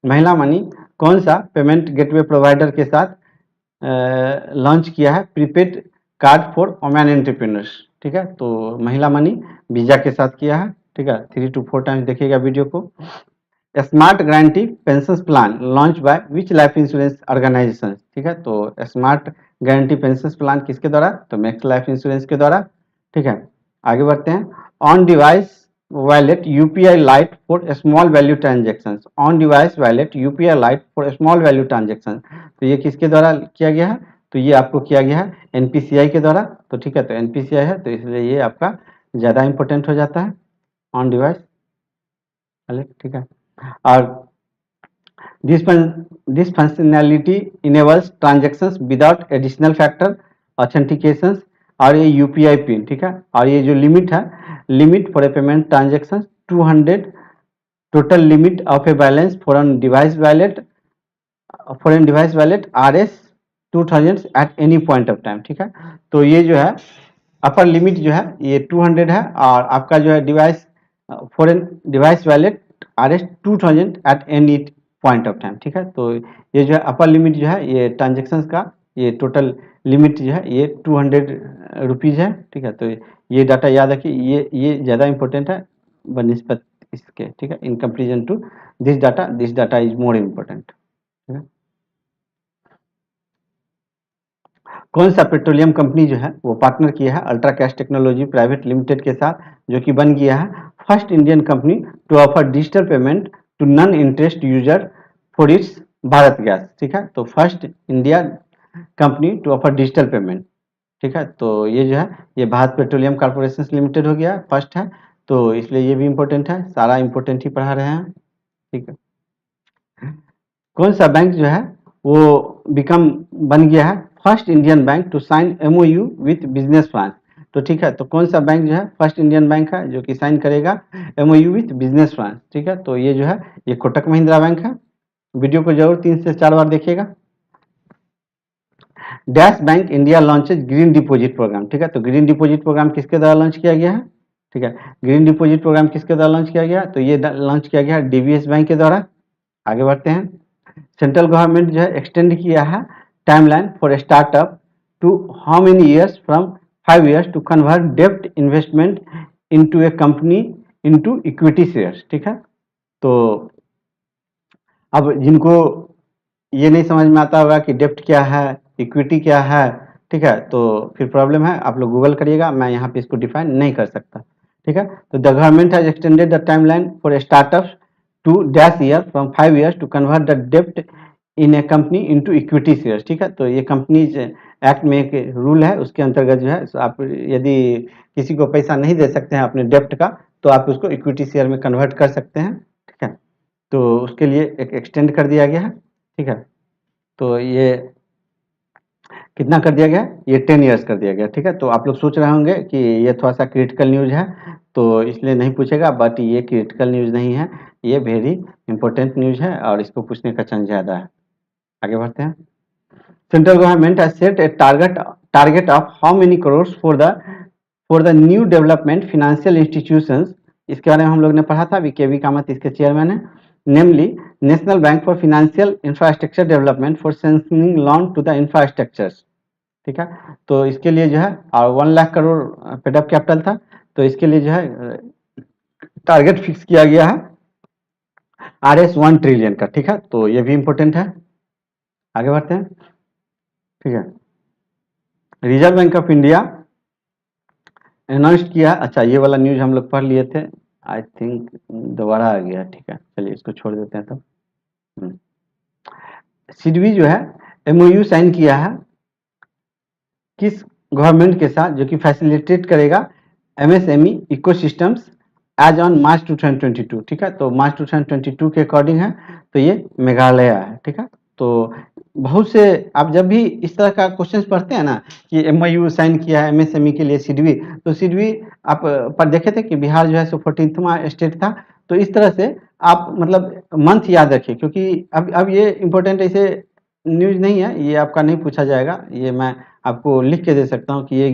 महिला मनी कौन सा पेमेंट गेटवे प्रोवाइडर के साथ लॉन्च किया है prepaid card for women entrepreneurs, ठीक है। तो महिला मनी वीजा के साथ किया है, ठीक है। 3 to 4 टाइम्स देखिएगा वीडियो को। Smart guarantee pension plan launch by which life insurance organisation, ठीक है। तो स्मार्ट गारंटी पेंशन प्लान किसके द्वारा, तो मैक्स लाइफ इंश्योरेंस के द्वारा, ठीक है। आगे बढ़ते हैं। On device wallet UPI Lite for small value transactions, on device wallet UPI Lite for small value transactions। तो ये किसके द्वारा किया गया है? तो ये आपको किया गया है NPCI के द्वारा। तो ठीक है, तो NPCI है तो इसलिए ये आपका ज़्यादा इंपॉर्टेंट हो जाता है, ऑन डिवाइस वालेट। ठीक है, और this functionality enables transactions without additional factor authentications, और ये UPI पिन। ठीक है, और ये जो लिमिट है, limit for a payment transaction 200, total limit of a balance for an device wallet, RS 2000 at any point of time. ठीक है, तो ये जो है अपर लिमिट जो है ये 200 है, और आपका जो है device foreign device wallet RS 2000 at any point of time. ठीक है, तो ये जो है अपर लिमिट जो है ये ट्रांजेक्शन्स का, ये टोटल लिमिट जो है ये 200 रुपीज़ है। ठीक है, तो ये डाटा याद रखिए, ये ज़्यादा इंपॉर्टेंट है बनिस्बत इसके। ठीक है, in comparison to this data is more important. कौन सा पेट्रोलियम कंपनी जो है वो पार्टनर किया है ultra cash technology private limited के साथ, जो कि बन गया है first Indian company to offer digital payment to non interest user for its Bharat Gas. ठीक है, तो first India company to offer digital payment. ठीक है, तो ये जो है ये भारत पेट्रोलियम कॉर्पोरेशन लिमिटेड हो गया, फर्स्ट है, तो इसलिए ये भी इम्पोर्टेंट है, सारा इम्पोर्टेंट ही पढ़ा रहे हैं। ठीक है, कौन सा बैंक जो है वो बिकम बन गया है first Indian bank to sign MOU with business France. तो ठीक है, तो कौन सा बैंक जो है फर्स्ट इंडियन बैंक है जो कि साइन करेगा MOU विथ बिजनेस फ्रांस। ठीक है, तो ये जो है ये कोटक महिंद्रा बैंक है। वीडियो को जरूर 3 से 4 बार देखिएगा। Dash bank India launches green deposit programme. ठीक है, तो ग्रीन डिपॉजिट प्रोग्राम किसके द्वारा लॉन्च किया गया है? ठीक है, ग्रीन डिपॉजिट प्रोग्राम किसके द्वारा लॉन्च किया गया? तो ये लॉन्च किया गया है DBS बैंक के द्वारा। आगे बढ़ते हैं। सेंट्रल गवर्नमेंट जो है एक्सटेंड किया है timeline for startup to how many years, from 5 years to convert डेब्ट investment into a company into equity shares. ठीक है, तो अब जिनको ये नहीं समझ में आता होगा कि डेब्ट क्या है, इक्विटी क्या है, ठीक है, तो फिर प्रॉब्लम है, आप लोग गूगल करिएगा, मैं यहाँ पे इसको डिफाइन नहीं कर सकता। ठीक है, तो the government has extended the timeline for startups to dash year from 5 years to convert the डेब्ट in a company into equity shares. ठीक है, तो ये कंपनीज एक्ट में एक रूल है, उसके अंतर्गत जो है आप यदि किसी को पैसा नहीं दे सकते हैं अपने डेब्ट का, तो आप उसको इक्विटी शेयर में कन्वर्ट कर सकते हैं। ठीक है, तो उसके लिए एक एक्सटेंड कर दिया गया है। ठीक है, तो ये कितना कर दिया गया? ये 10 ईयर्स कर दिया गया। ठीक है, तो आप लोग सोच रहे होंगे कि ये थोड़ा सा क्रिटिकल न्यूज़ है, तो इसलिए नहीं पूछेगा, बट ये क्रिटिकल न्यूज़ नहीं है, ये वेरी इंपॉर्टेंट न्यूज़ है और इसको पूछने का चांस ज़्यादा है। आगे बढ़ते हैं। Central government has set A target of how many crore for the new development financial institutions. इसके बारे में हम लोग ने पढ़ा था, केवी कामत इसके चेयरमैन है। Namely national bank for financial infrastructure development for sanctioning loan to the infrastructures. ठीक है, तो इसके लिए जो है और 1 लाख करोड़ पेडअप कैपिटल था, तो इसके लिए जो है टारगेट फिक्स किया गया है RS 1 ट्रिलियन का। ठीक है, तो ये भी इंपॉर्टेंट है। आगे बढ़ते हैं। ठीक है, reserve bank of India announce किया। अच्छा, ये वाला न्यूज हम लोग पढ़ लिए थे, आई थिंक दोबारा आ गया। ठीक है, चलिए इसको छोड़ देते हैं तब। सिडबी जो है MOU साइन किया है किस गवर्नमेंट के साथ, जो कि फैसिलिटेट करेगा MSME ecosystems as on March 2022। ठीक है, तो मार्च 2022 के अकॉर्डिंग है, तो ये मेघालय है। ठीक है, तो बहुत से आप जब भी इस तरह का क्वेश्चन पढ़ते हैं ना कि MOU साइन किया है MSME के लिए सिडबी, तो सिडबी आप पर देखे थे कि बिहार जो है सो 14वां स्टेट था, तो इस तरह से आप मतलब मंथ याद रखिए, क्योंकि अब ये इम्पोर्टेंट ऐसे न्यूज नहीं है, ये आपका नहीं पूछा जाएगा, ये मैं आपको लिख के दे सकता हूँ कि ये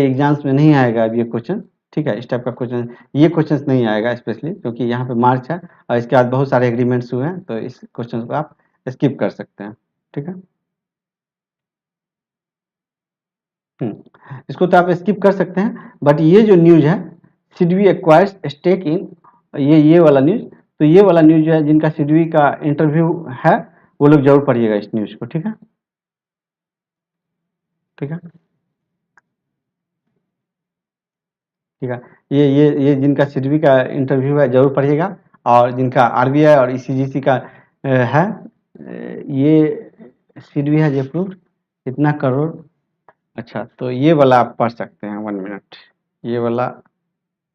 एग्जाम्स में नहीं आएगा अब ये क्वेश्चन। ठीक है, इस टाइप का क्वेश्चन, ये क्वेश्चन नहीं आएगा स्पेशली, क्योंकि यहाँ पे मार्च है और इसके बाद बहुत सारे एग्रीमेंट्स हुए हैं, तो इस क्वेश्चन को आप स्किप कर सकते हैं। ठीक है, इसको तो आप स्किप कर सकते हैं, बट ये जो न्यूज है सिडबी एक्वायर्स स्टेक इन, ये वाला न्यूज, तो ये वाला न्यूज जो है जिनका सिडबी का इंटरव्यू है वो लोग जरूर पढ़िएगा इस न्यूज को। ठीक है, ठीक है, ठीक है। ये जिनका सिडबी का इंटरव्यू है जरूर पढ़िएगा, और जिनका आरबीआई और ईसीजीसी का है, ये सिडबी है अप्रूव्ड इतना करोड़। अच्छा, तो ये वाला आप पढ़ सकते हैं 1 मिनट, ये वाला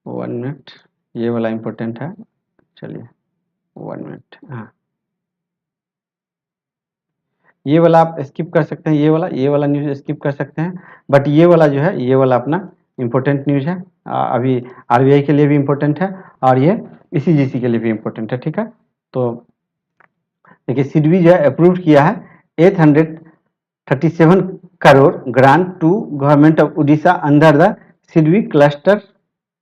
1 मिनट, ये वाला इम्पोर्टेंट है। चलिए 1 मिनट, हाँ ये वाला आप स्किप कर सकते हैं, ये वाला न्यूज़ स्किप कर सकते हैं, बट ये वाला जो है, ये वाला अपना इम्पोर्टेंट न्यूज़ है। अभी आरबीआई के लिए भी इम्पोर्टेंट है, और ये ईसीजीसी के लिए भी इम्पोर्टेंट है, ठीक है। तो देखिए सिडबी जो है अप्रूव किया है 837 crore grant to government of Orissa under the SIDBI cluster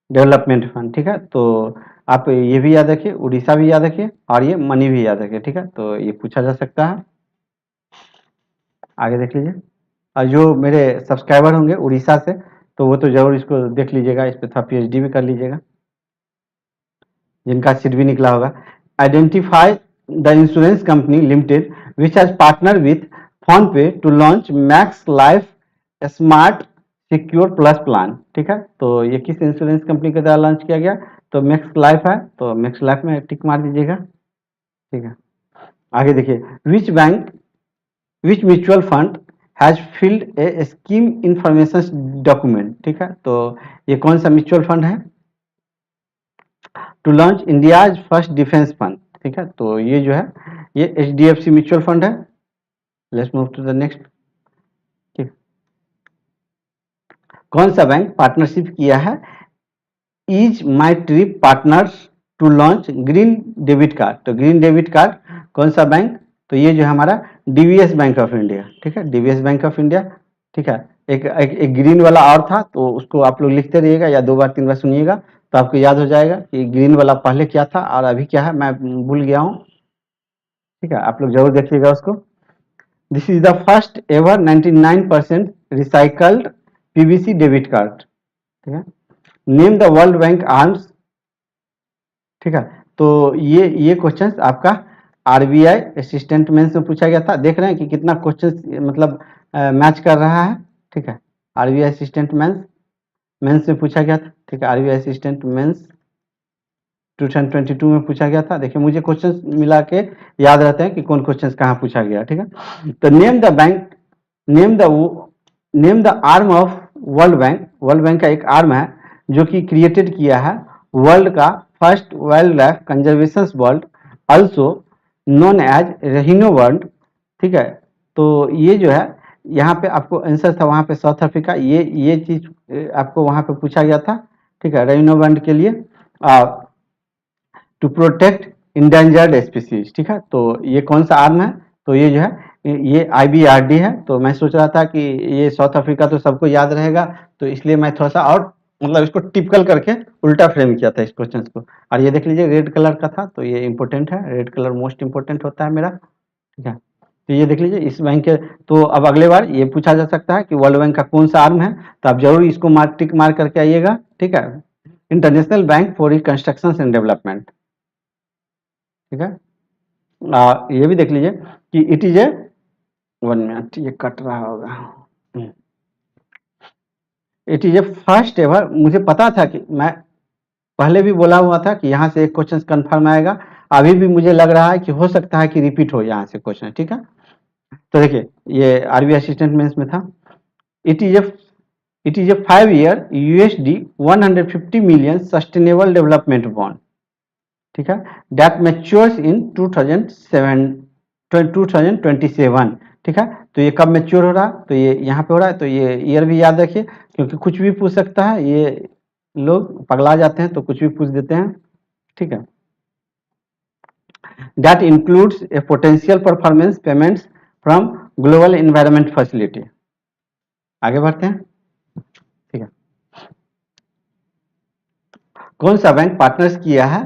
development fund, ठीक है। तो आप ये भी याद रखिए, उड़ीसा भी याद रखिए, और ये मनी भी याद रखिए, ठीक है। तो ये पूछा जा सकता है। आगे देख लीजिए, और जो मेरे सब्सक्राइबर होंगे उड़ीसा से, तो वो तो जरूर इसको देख लीजिएगा, इस पर थोड़ा पीएचडी भी कर लीजिएगा, जिनका सीट भी निकला होगा। Identify the insurance company limited which has partner with PhonePe to launch Max Life smart secure plus plan, ठीक है। तो ये किस इंश्योरेंस कंपनी के द्वारा लॉन्च किया गया, तो मैक्स लाइफ है, तो मैक्स लाइफ में टिक मार दीजिएगा, ठीक है। आगे देखिए, which bank which mutual fund has filed a scheme information document, ठीक है। तो ये कौन सा म्यूचुअल फंड है, to launch India's first defence fund, ठीक है। तो ये जो है ये एचडीएफसी म्यूचुअल फंड है। Let's move to the next, ठीक। कौन सा बैंक पार्टनरशिप किया है Ease My Trip partners to launch green debit card, तो ग्रीन डेबिट कार्ड कौन सा बैंक, तो ये जो है हमारा डीवीएस बैंक ऑफ इंडिया, ठीक है, डीवीएस बैंक ऑफ इंडिया, ठीक है। एक ग्रीन वाला और था, तो उसको आप लोग लिखते रहिएगा या 2 बार 3 बार सुनिएगा, तो आपको याद हो जाएगा कि ग्रीन वाला पहले क्या था और अभी क्या है, मैं भूल गया हूँ, ठीक है। आप लोग जरूर देखिएगा उसको। This is the first ever 99% recycled PVC debit card, ठीक है। Name the world bank arms, ठीक है। तो ये क्वेश्चन आपका आरबीआई असिस्टेंट मेंस में पूछा गया था। देख रहे हैं कि कितना क्वेश्चन मतलब मैच कर रहा है, ठीक है। आरबीआई असिस्टेंट मेंस में पूछा गया था, ठीक है। आरबीआई असिस्टेंट मेंस 2022 में पूछा गया था। देखिए मुझे क्वेश्चन मिला के याद रहते हैं कि कौन क्वेश्चन कहाँ पूछा गया, ठीक है। तो name the bank, name the name the arm of world bank, world bank का एक आर्म है जो कि क्रिएटेड किया है वर्ल्ड का first wild life conservation world, also known as rhino world, ठीक है। तो ये जो है यहाँ पे आपको आंसर था वहाँ पे साउथ अफ्रीका, ये चीज आपको वहाँ पे पूछा गया था, ठीक है, रेहिनो वर्ल्ड के लिए टू प्रोटेक्ट इंडेंजर्ड स्पीसीज, ठीक है। तो ये कौन सा आर्म है, तो ये जो है ये आईबीआरडी है। तो मैं सोच रहा था कि ये साउथ अफ्रीका तो सबको याद रहेगा, तो इसलिए मैं थोड़ा सा और मतलब इसको टिपिकल करके उल्टा फ्रेम किया था इस क्वेश्चन को। और ये देख लीजिए रेड कलर का था, तो ये इंपॉर्टेंट है, रेड कलर मोस्ट इंपॉर्टेंट होता है मेरा, ठीक है। तो ये देख लीजिए इस बैंक के, तो अब अगले बार ये पूछा जा सकता है कि वर्ल्ड बैंक का कौन सा आर्म है, तो आप जरूर इसको टिक मार करके आइएगा, ठीक है। International bank for reconstruction and development, ठीक है। ये भी देख लीजिए कि इट इज ए 1 मिनट, ये कट रहा होगा, it is a first ever, मुझे पता था कि मैं पहले भी बोला हुआ था कि यहाँ से एक क्वेश्चन कंफर्म आएगा, अभी भी मुझे लग रहा है कि हो सकता है कि रिपीट हो यहाँ से क्वेश्चन, ठीक है। तो देखिए ये आरबीआई असिस्टेंट मेंस में था, it is a it is a 5-year USD 150 million sustainable development bond, ठीक है, दैट मैच्योर्स इन 2027, ठीक है। तो ये कब मैच्योर हो रहा है, तो ये यहाँ पे हो रहा है, तो ये ईयर भी याद रखिए, क्योंकि कुछ भी पूछ सकता है, ये लोग पगला जाते हैं तो कुछ भी पूछ देते हैं, ठीक है। That includes A potential performance payments from global environment facility. आगे बढ़ते हैं, ठीक है। कौन सा बैंक पार्टनर्स किया है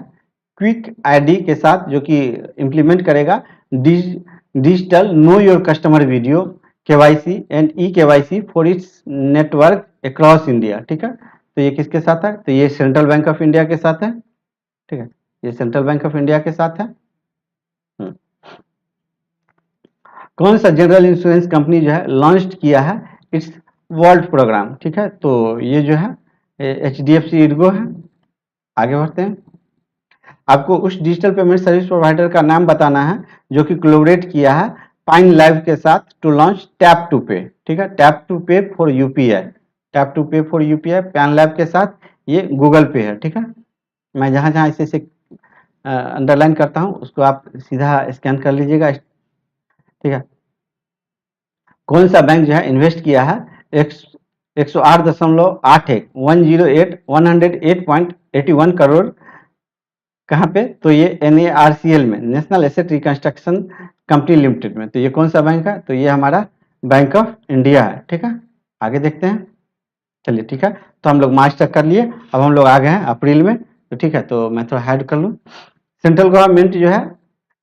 क्विक आईडी के साथ, जो कि इंप्लीमेंट करेगा digital know your customer video KYC and e KYC for its network across India, ठीक है। तो ये किसके साथ है, तो ये सेंट्रल बैंक ऑफ इंडिया के साथ है, ठीक है, ये सेंट्रल बैंक ऑफ इंडिया के साथ है। कौन सा जनरल इंश्योरेंस कंपनी जो है लॉन्च किया है इट्स वर्ल्ड प्रोग्राम, ठीक है। तो ये जो है HDFC इडगो है। आगे बढ़ते हैं। आपको उस डिजिटल पेमेंट सर्विस प्रोवाइडर का नाम बताना है जो कि कोलैबोरेट किया है पाइन लाइव के साथ टू लॉन्च टैप टू पे। ठीक है, टैप टू पे फॉर यूपीआई, टैप टू पे फॉर यूपीआई पाइन लाइव के साथ ये गूगल पे है। ठीक है, मैं जहां जहां इसे अंडरलाइन करता हूं उसको आप सीधा स्कैन कर लीजिएगा। ठीक है, कौन सा बैंक जो है इन्वेस्ट किया है 108.81 108.81 करोड़, कहाँ पे? तो ये NARCL में, national asset reconstruction company limited में। तो ये कौन सा बैंक है? तो ये हमारा बैंक ऑफ इंडिया है। ठीक है, आगे देखते हैं। चलिए ठीक है, तो हम लोग मार्च तक कर लिए, अब हम लोग आ गए हैं अप्रैल में। तो ठीक है, तो मैं थोड़ा हेड कर लूँ। सेंट्रल गवर्नमेंट जो है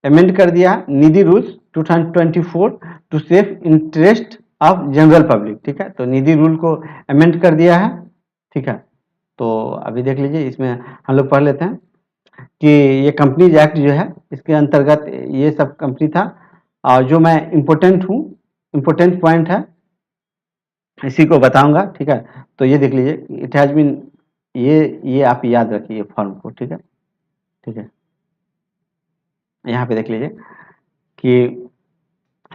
अमेंड कर दिया Nidhi rules 2024 to save interest of general public. ठीक है, तो निधि रूल को अमेंड कर दिया है। ठीक है, तो अभी देख लीजिए, इसमें हम लोग पढ़ लेते हैं कि ये कंपनीज एक्ट जो है इसके अंतर्गत ये सब कंपनी था। और जो मैं इम्पोर्टेंट पॉइंट है इसी को बताऊंगा। ठीक है, तो ये देख लीजिए, इट हैज बीन, ये आप याद रखिए फॉर्म को। ठीक है, ठीक है, यहाँ पे देख लीजिए कि,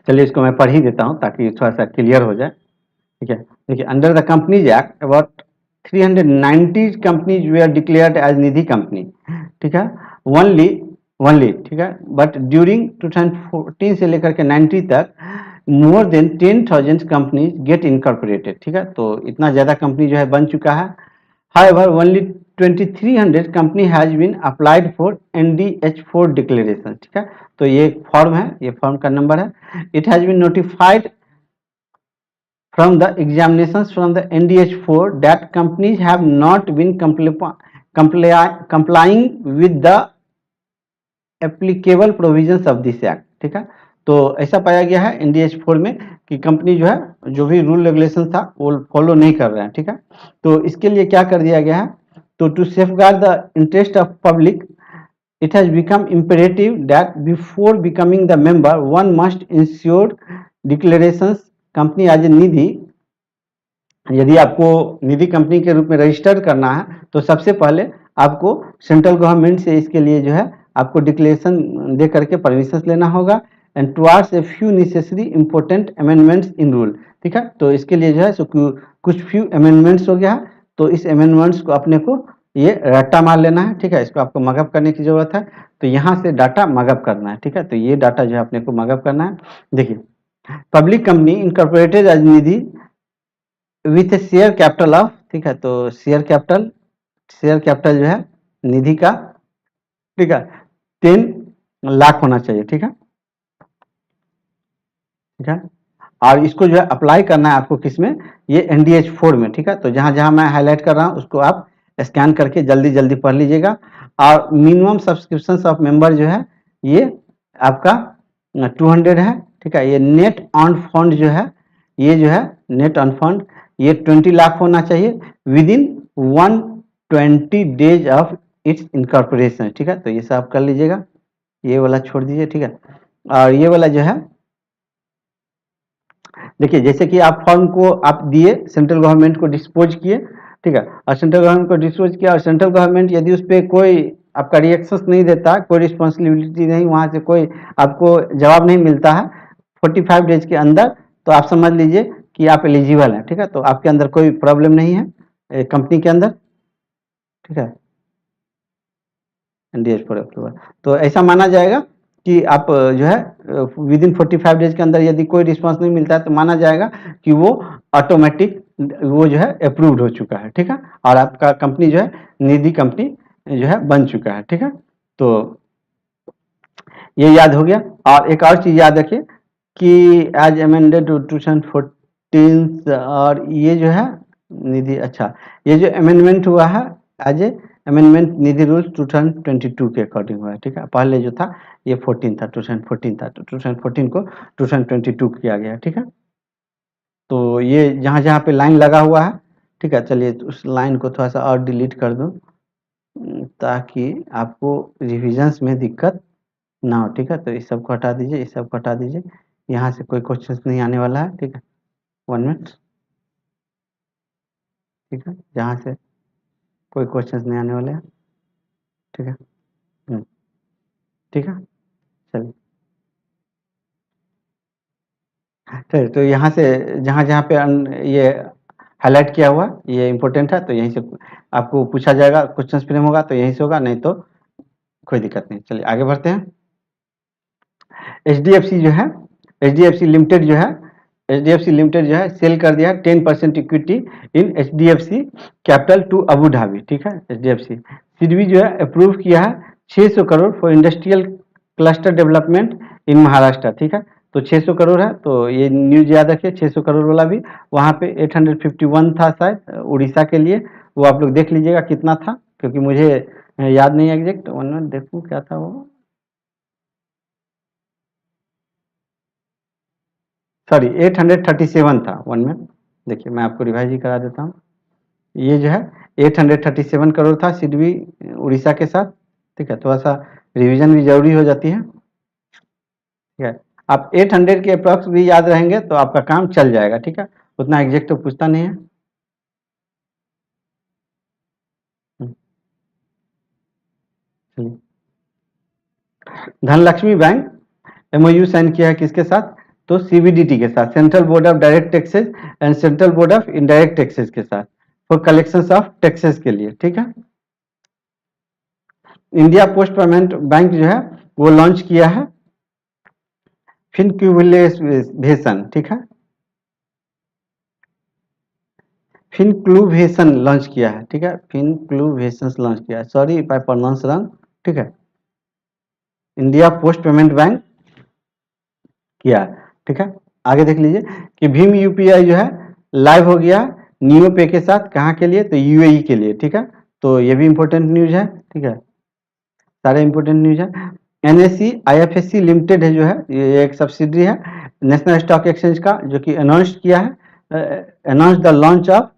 चलिए इसको मैं पढ़ ही देता हूँ ताकि थोड़ा सा क्लियर हो जाए। ठीक है, देखिए, under the companies act about 390 companies were declared as Nidhi company. ठीक है, ओनली ओनली, ठीक है, बट ड्यूरिंग 2014 से लेकर के 90 तक more than 10,000 companies get incorporated. ठीक है, तो इतना ज़्यादा कंपनी जो है बन चुका है। However, only 2300 company has been applied for NDH4 declaration। ठीक है, तो ये फॉर्म है, ये फॉर्म का नंबर है। It has been notified from the examinations from the NDH4 that companies have not been complying with the applicable provisions of this act। ठीक है, तो ऐसा पाया गया है NDH4 में कि कंपनी जो है जो भी रूल रेगुलेशन था वो फॉलो नहीं कर रहे हैं। ठीक है, तो इसके लिए क्या कर दिया गया है? तो to safeguard the interest of public it has become imperative that before becoming the member one must ensure declarations company as a निधि। यदि आपको निधि कंपनी के रूप में रजिस्टर करना है तो सबसे पहले आपको सेंट्रल गवर्नमेंट से इसके लिए जो है आपको डिक्लेरेशन दे करके परमिशन लेना होगा and towards a few necessary important amendments in rule. ठीक है, तो इसके लिए जो है सो कुछ फ्यू अमेंडमेंट्स हो गया, तो इस अमेंडमेंट्स को अपने को ये रट्टा मार लेना है। ठीक है, इसको आपको मगअप करने की जरूरत है, तो यहाँ से डाटा मगअप करना है। ठीक है, तो ये डाटा जो है अपने को मगअप करना है। देखिए, public company incorporated as Nidhi with share capital of, ठीक है, तो शेयर कैपिटल जो है निधि का, ठीक है, 10 लाख होना चाहिए। ठीक है, ठीक है, और इसको जो है अप्लाई करना है आपको किसमें? ये NDH4 में। ठीक है, तो जहां जहां मैं हाईलाइट कर रहा हूं उसको आप स्कैन करके जल्दी जल्दी पढ़ लीजिएगा। और मिनिमम सब्सक्रिप्शन ऑफ मेंबर जो है ये आपका 200 है। ठीक है, ये नेट ऑन फंड जो है, ये जो है नेट ऑन फंड ये 20 लाख होना चाहिए with in 120 days of its incorporation. ठीक है, तो ये सब कर लीजिएगा, ये वाला छोड़ दीजिए। ठीक है, और ये वाला जो है देखिए, जैसे कि आप फॉर्म को आप दिए, सेंट्रल गवर्नमेंट को डिस्पोज किए। ठीक है, और सेंट्रल गवर्नमेंट को डिस्पोज किया और सेंट्रल गवर्नमेंट यदि उस पर कोई आपका रिएक्शन नहीं देता, कोई रिस्पॉन्सिबिलिटी नहीं, वहां से कोई आपको जवाब नहीं मिलता है 45 डेज के अंदर, तो आप समझ लीजिए कि आप एलिजिबल हैं। ठीक है, तो आपके अंदर कोई प्रॉब्लम नहीं है कंपनी के अंदर। ठीक है, NDH4 अप्रूवल, तो ऐसा माना जाएगा कि आप जो है विद इन 45 डेज के अंदर यदि कोई रिस्पांस नहीं मिलता है तो माना जाएगा कि वो ऑटोमेटिक वो जो है अप्रूव्ड हो चुका है। ठीक है, और आपका कंपनी जो है निधि कंपनी जो है बन चुका है। ठीक है, तो ये याद हो गया। और एक और चीज याद रखिए कि एज अमेंडेड 2014, और ये जो है निधि, अच्छा, ये जो अमेंडमेंट हुआ है as a amendment Nidhi rules 2022 के अकॉर्डिंग हुआ है। ठीक है, पहले जो था ये 14 था, 2014 था, तो 2014 को 2022 किया गया। ठीक है, तो ये जहाँ जहाँ पे लाइन लगा हुआ है, ठीक है, चलिए तो उस लाइन को थोड़ा सा और डिलीट कर दूँ ताकि आपको रिविजन्स में दिक्कत ना हो। ठीक है, तो इस सब को हटा दीजिए, इस सब को हटा दीजिए, यहाँ से कोई क्वेश्चन नहीं आने वाला है। ठीक है, 1 मिनट। ठीक है, यहाँ से कोई क्वेश्चंस नहीं आने वाले हैं, ठीक है। ठीक है, चलिए। चलिए, तो यहाँ से जहाँ जहाँ पे ये हाईलाइट किया हुआ ये इम्पोर्टेंट है, तो यहीं से आपको पूछा जाएगा, क्वेश्चन फ्रेम होगा तो यहीं से होगा, नहीं तो कोई दिक्कत नहीं। चलिए आगे बढ़ते हैं। एचडीएफसी जो है, एचडीएफसी लिमिटेड जो है, एचडीएफसी लिमिटेड जो है सेल कर दिया 10% equity in HDFC capital to Abu Dhabi, ठीक है। एचडीएफसी सिडबी जो है अप्रूव किया है 600 crore for industrial cluster development in Maharashtra, ठीक है। तो 600 करोड़ है, तो ये न्यूज याद रखिए। 600 करोड़ वाला भी वहाँ पे 851 था शायद उड़ीसा के लिए, वो आप लोग देख लीजिएगा कितना था, क्योंकि मुझे याद नहीं है एग्जैक्ट। 1 मिनट देखूँ क्या था वो, सॉरी 837 था। 1 मिनट देखिए, मैं आपको रिवाइज ही करा देता हूँ। ये जो है 837 करोड़ था सिडबी उड़ीसा के साथ, ठीक है। थोड़ा सा रिवीजन भी जरूरी हो जाती है, ठीक है। आप 800 के अप्रॉक्स भी याद रहेंगे तो आपका काम चल जाएगा, ठीक है। उतना एग्जैक्ट तो पूछता नहीं है। चलिए, धनलक्ष्मी बैंक एमओयू साइन किया है किसके साथ, तो सीबीडीटी के साथ, central board of direct taxes and central board of indirect taxes के साथ, फॉर कलेक्शन ऑफ टैक्सेस के लिए, ठीक है। इंडिया पोस्ट पेमेंट बैंक जो है वो लॉन्च किया है फिनक्यूबुलेशन, ठीक है। फिनक्लूवेशन लॉन्च किया है, ठीक है। फिनक्लूवेशन लॉन्च किया है, sorry if I pronounce wrong, ठीक है। इंडिया पोस्ट पेमेंट बैंक किया है, ठीक है। आगे देख लीजिए कि भीम यूपीआई जो है लाइव हो गया नियो पे के साथ, कहाँ के लिए, तो यूएई के लिए, ठीक है। तो ये भी इंपॉर्टेंट न्यूज है, ठीक है। सारे इंपॉर्टेंट न्यूज है। एनएससी आईएफएससी लिमिटेड है जो है, ये एक सब्सिडरी है नेशनल स्टॉक एक्सचेंज का, जो कि अनाउंस किया है, announce the launch of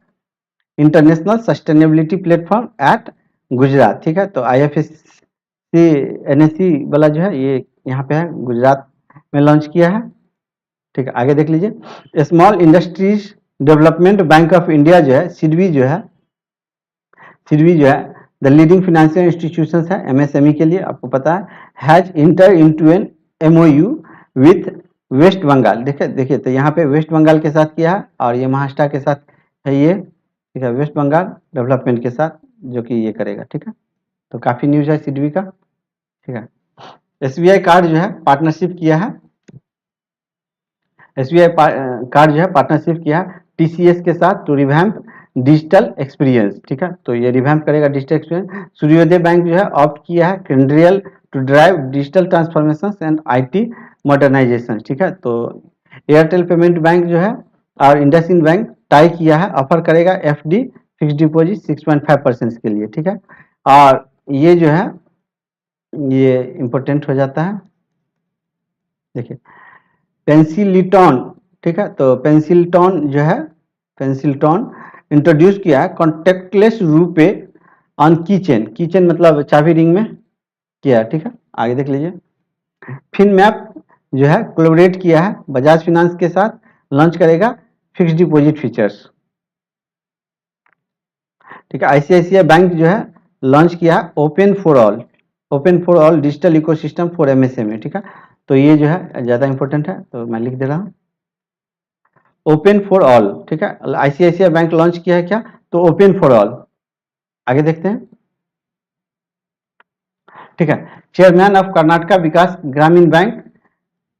international sustainability platform eight Gujarat, ठीक है। तो आईएफएससी एनएससी वाला जो है ये यहाँ पे है गुजरात में लॉन्च किया है, ठीक है। आगे देख लीजिए, small industries development bank of India जो है सिडबी जो है, सिडबी जो है द लीडिंग फाइनेंशियल इंस्टीट्यूशन है एमएसएमई के लिए, आपको पता है, has enter into an MOU with West Bengal, देखिए देखिए, तो यहाँ पे वेस्ट बंगाल के साथ किया है और ये महाराष्ट्र के साथ है ये, ठीक है। वेस्ट बंगाल डेवलपमेंट के साथ जो कि ये करेगा, ठीक है। तो काफी न्यूज है सिडबी का, ठीक है। एसबीआई कार्ड जो है पार्टनरशिप किया है, एसबीआई कार्ड जो है पार्टनरशिप किया टीसीएस के साथ टू रिवैम्प डिजिटल एक्सपीरियंस, ठीक है। तो ये रिवैम्प करेगा डिजिटल एक्सपीरियंस। सूर्योदय बैंक जो है ऑप्ट किया है Kyndryl to drive digital transformation and IT modernisation, ठीक है। तो एयरटेल पेमेंट बैंक जो है और इंडसइंड बैंक टाई किया है, ऑफर करेगा एफडी फिक्स डिपॉजिट 6.5% के लिए, ठीक है। और ये जो है ये इंपॉर्टेंट हो जाता है, देखिए पेंसिलिटॉन, ठीक है। तो पेंसिल्टॉन जो है, पेंसिल्टॉन इंट्रोड्यूस किया है contactless RuPay on keychain, keychain मतलब चाबी रिंग में किया है, ठीक है। आगे देख लीजिए, फिनमैप जो है कोलैबोरेट किया है बजाज फाइनेंस के साथ, लॉन्च करेगा फिक्स डिपॉजिट फीचर्स, ठीक है। आईसीआईसीआई बैंक जो है लॉन्च किया है open for all, open for all digital ecosystem for MSME, ठीक है। तो ये जो है ज्यादा इंपॉर्टेंट है, तो मैं लिख दे रहा हूँ ओपन फॉर ऑल, ठीक है। आईसीआईसीआई बैंक लॉन्च किया है क्या, तो ओपन फॉर ऑल। आगे देखते हैं, ठीक है। चेयरमैन ऑफ कर्नाटका विकास ग्रामीण बैंक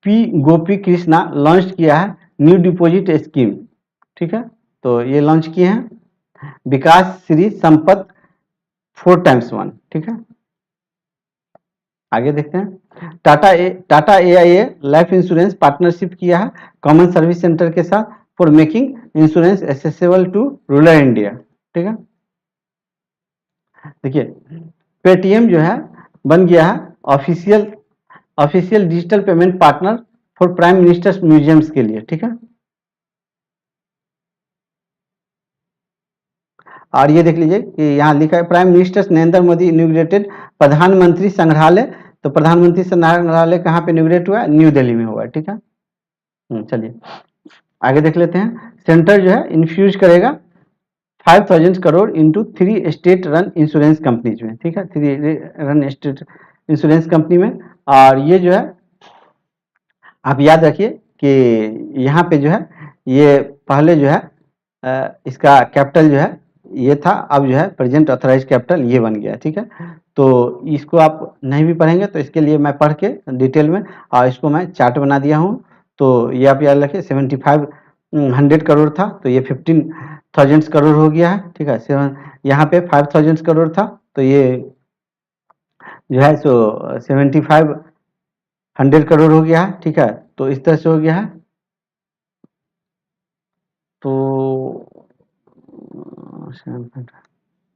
पी गोपी कृष्णा लॉन्च किया है न्यू डिपॉजिट स्कीम, ठीक है। तो ये लॉन्च किए हैं विकास श्री संपत 4x1, ठीक है। आगे देखते हैं, Tata AIA life insurance partnership किया है कॉमन सर्विस सेंटर के साथ for making insurance accessible to rural India, ठीक है। देखिए पेटीएम जो है बन गया है official official digital payment partner for prime ministers museums के लिए, ठीक है। और ये देख लीजिए कि यहाँ लिखा है prime minister Narendra Modi inaugurated प्रधानमंत्री संग्रहालय, तो प्रधानमंत्री संग्रहालय कहाँ पे इनॉग्रेट हुआ है, न्यू दिल्ली में हुआ है, ठीक है। चलिए आगे देख लेते हैं, सेंटर जो है इन्फ्यूज करेगा 5,000 crore into 3 state run insurance companies में, ठीक है, 3 रन स्टेट इंश्योरेंस कंपनी में। और ये जो है आप याद रखिए कि यहाँ पे जो है ये पहले जो है इसका कैपिटल जो है ये था, अब जो है प्रेजेंट ऑथराइज कैपिटल ये बन गया, ठीक है। तो इसको आप नहीं भी पढ़ेंगे तो इसके लिए मैं पढ़ के डिटेल में और इसको मैं चार्ट बना दिया हूँ। तो ये आप याद रखिए 7500 करोड़ था, तो ये 15,000 करोड़ हो गया है, ठीक है। यहाँ पे 5,000 करोड़ था, तो ये जो है सो 7,500 करोड़ हो गया है, ठीक है। तो इस तरह से हो गया है। तो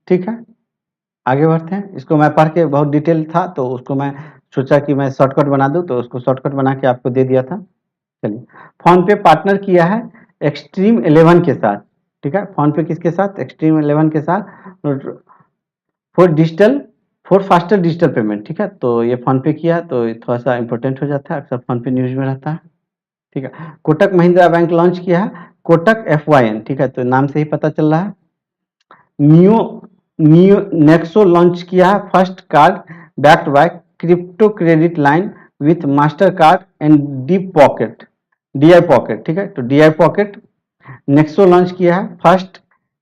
ठीक है, आगे बढ़ते हैं। इसको मैं पढ़ के बहुत डिटेल था तो उसको मैं सोचा कि मैं शॉर्टकट बना दूं, तो उसको शॉर्टकट बना के आपको दे दिया था। चलिए, फोन पे पार्टनर किया है एक्सट्रीम 11 के साथ, ठीक है। फोन पे किसके साथ? एक्सट्रीम 11 के साथ for for faster digital payment, ठीक है। तो ये फोन पे किया तो ये थोड़ा सा इंपॉर्टेंट हो जाता है, अक्सर फोन पे न्यूज में रहता है, ठीक है। कोटक महिंद्रा बैंक लॉन्च किया है कोटक FYN, ठीक है। तो नाम से ही पता चल रहा है। नियो नियो नेक्सो लॉन्च किया है first card backed by crypto credit line with master card and deep pocket DI pocket, ठीक है। तो DI पॉकेट नेक्सो लॉन्च किया है फर्स्ट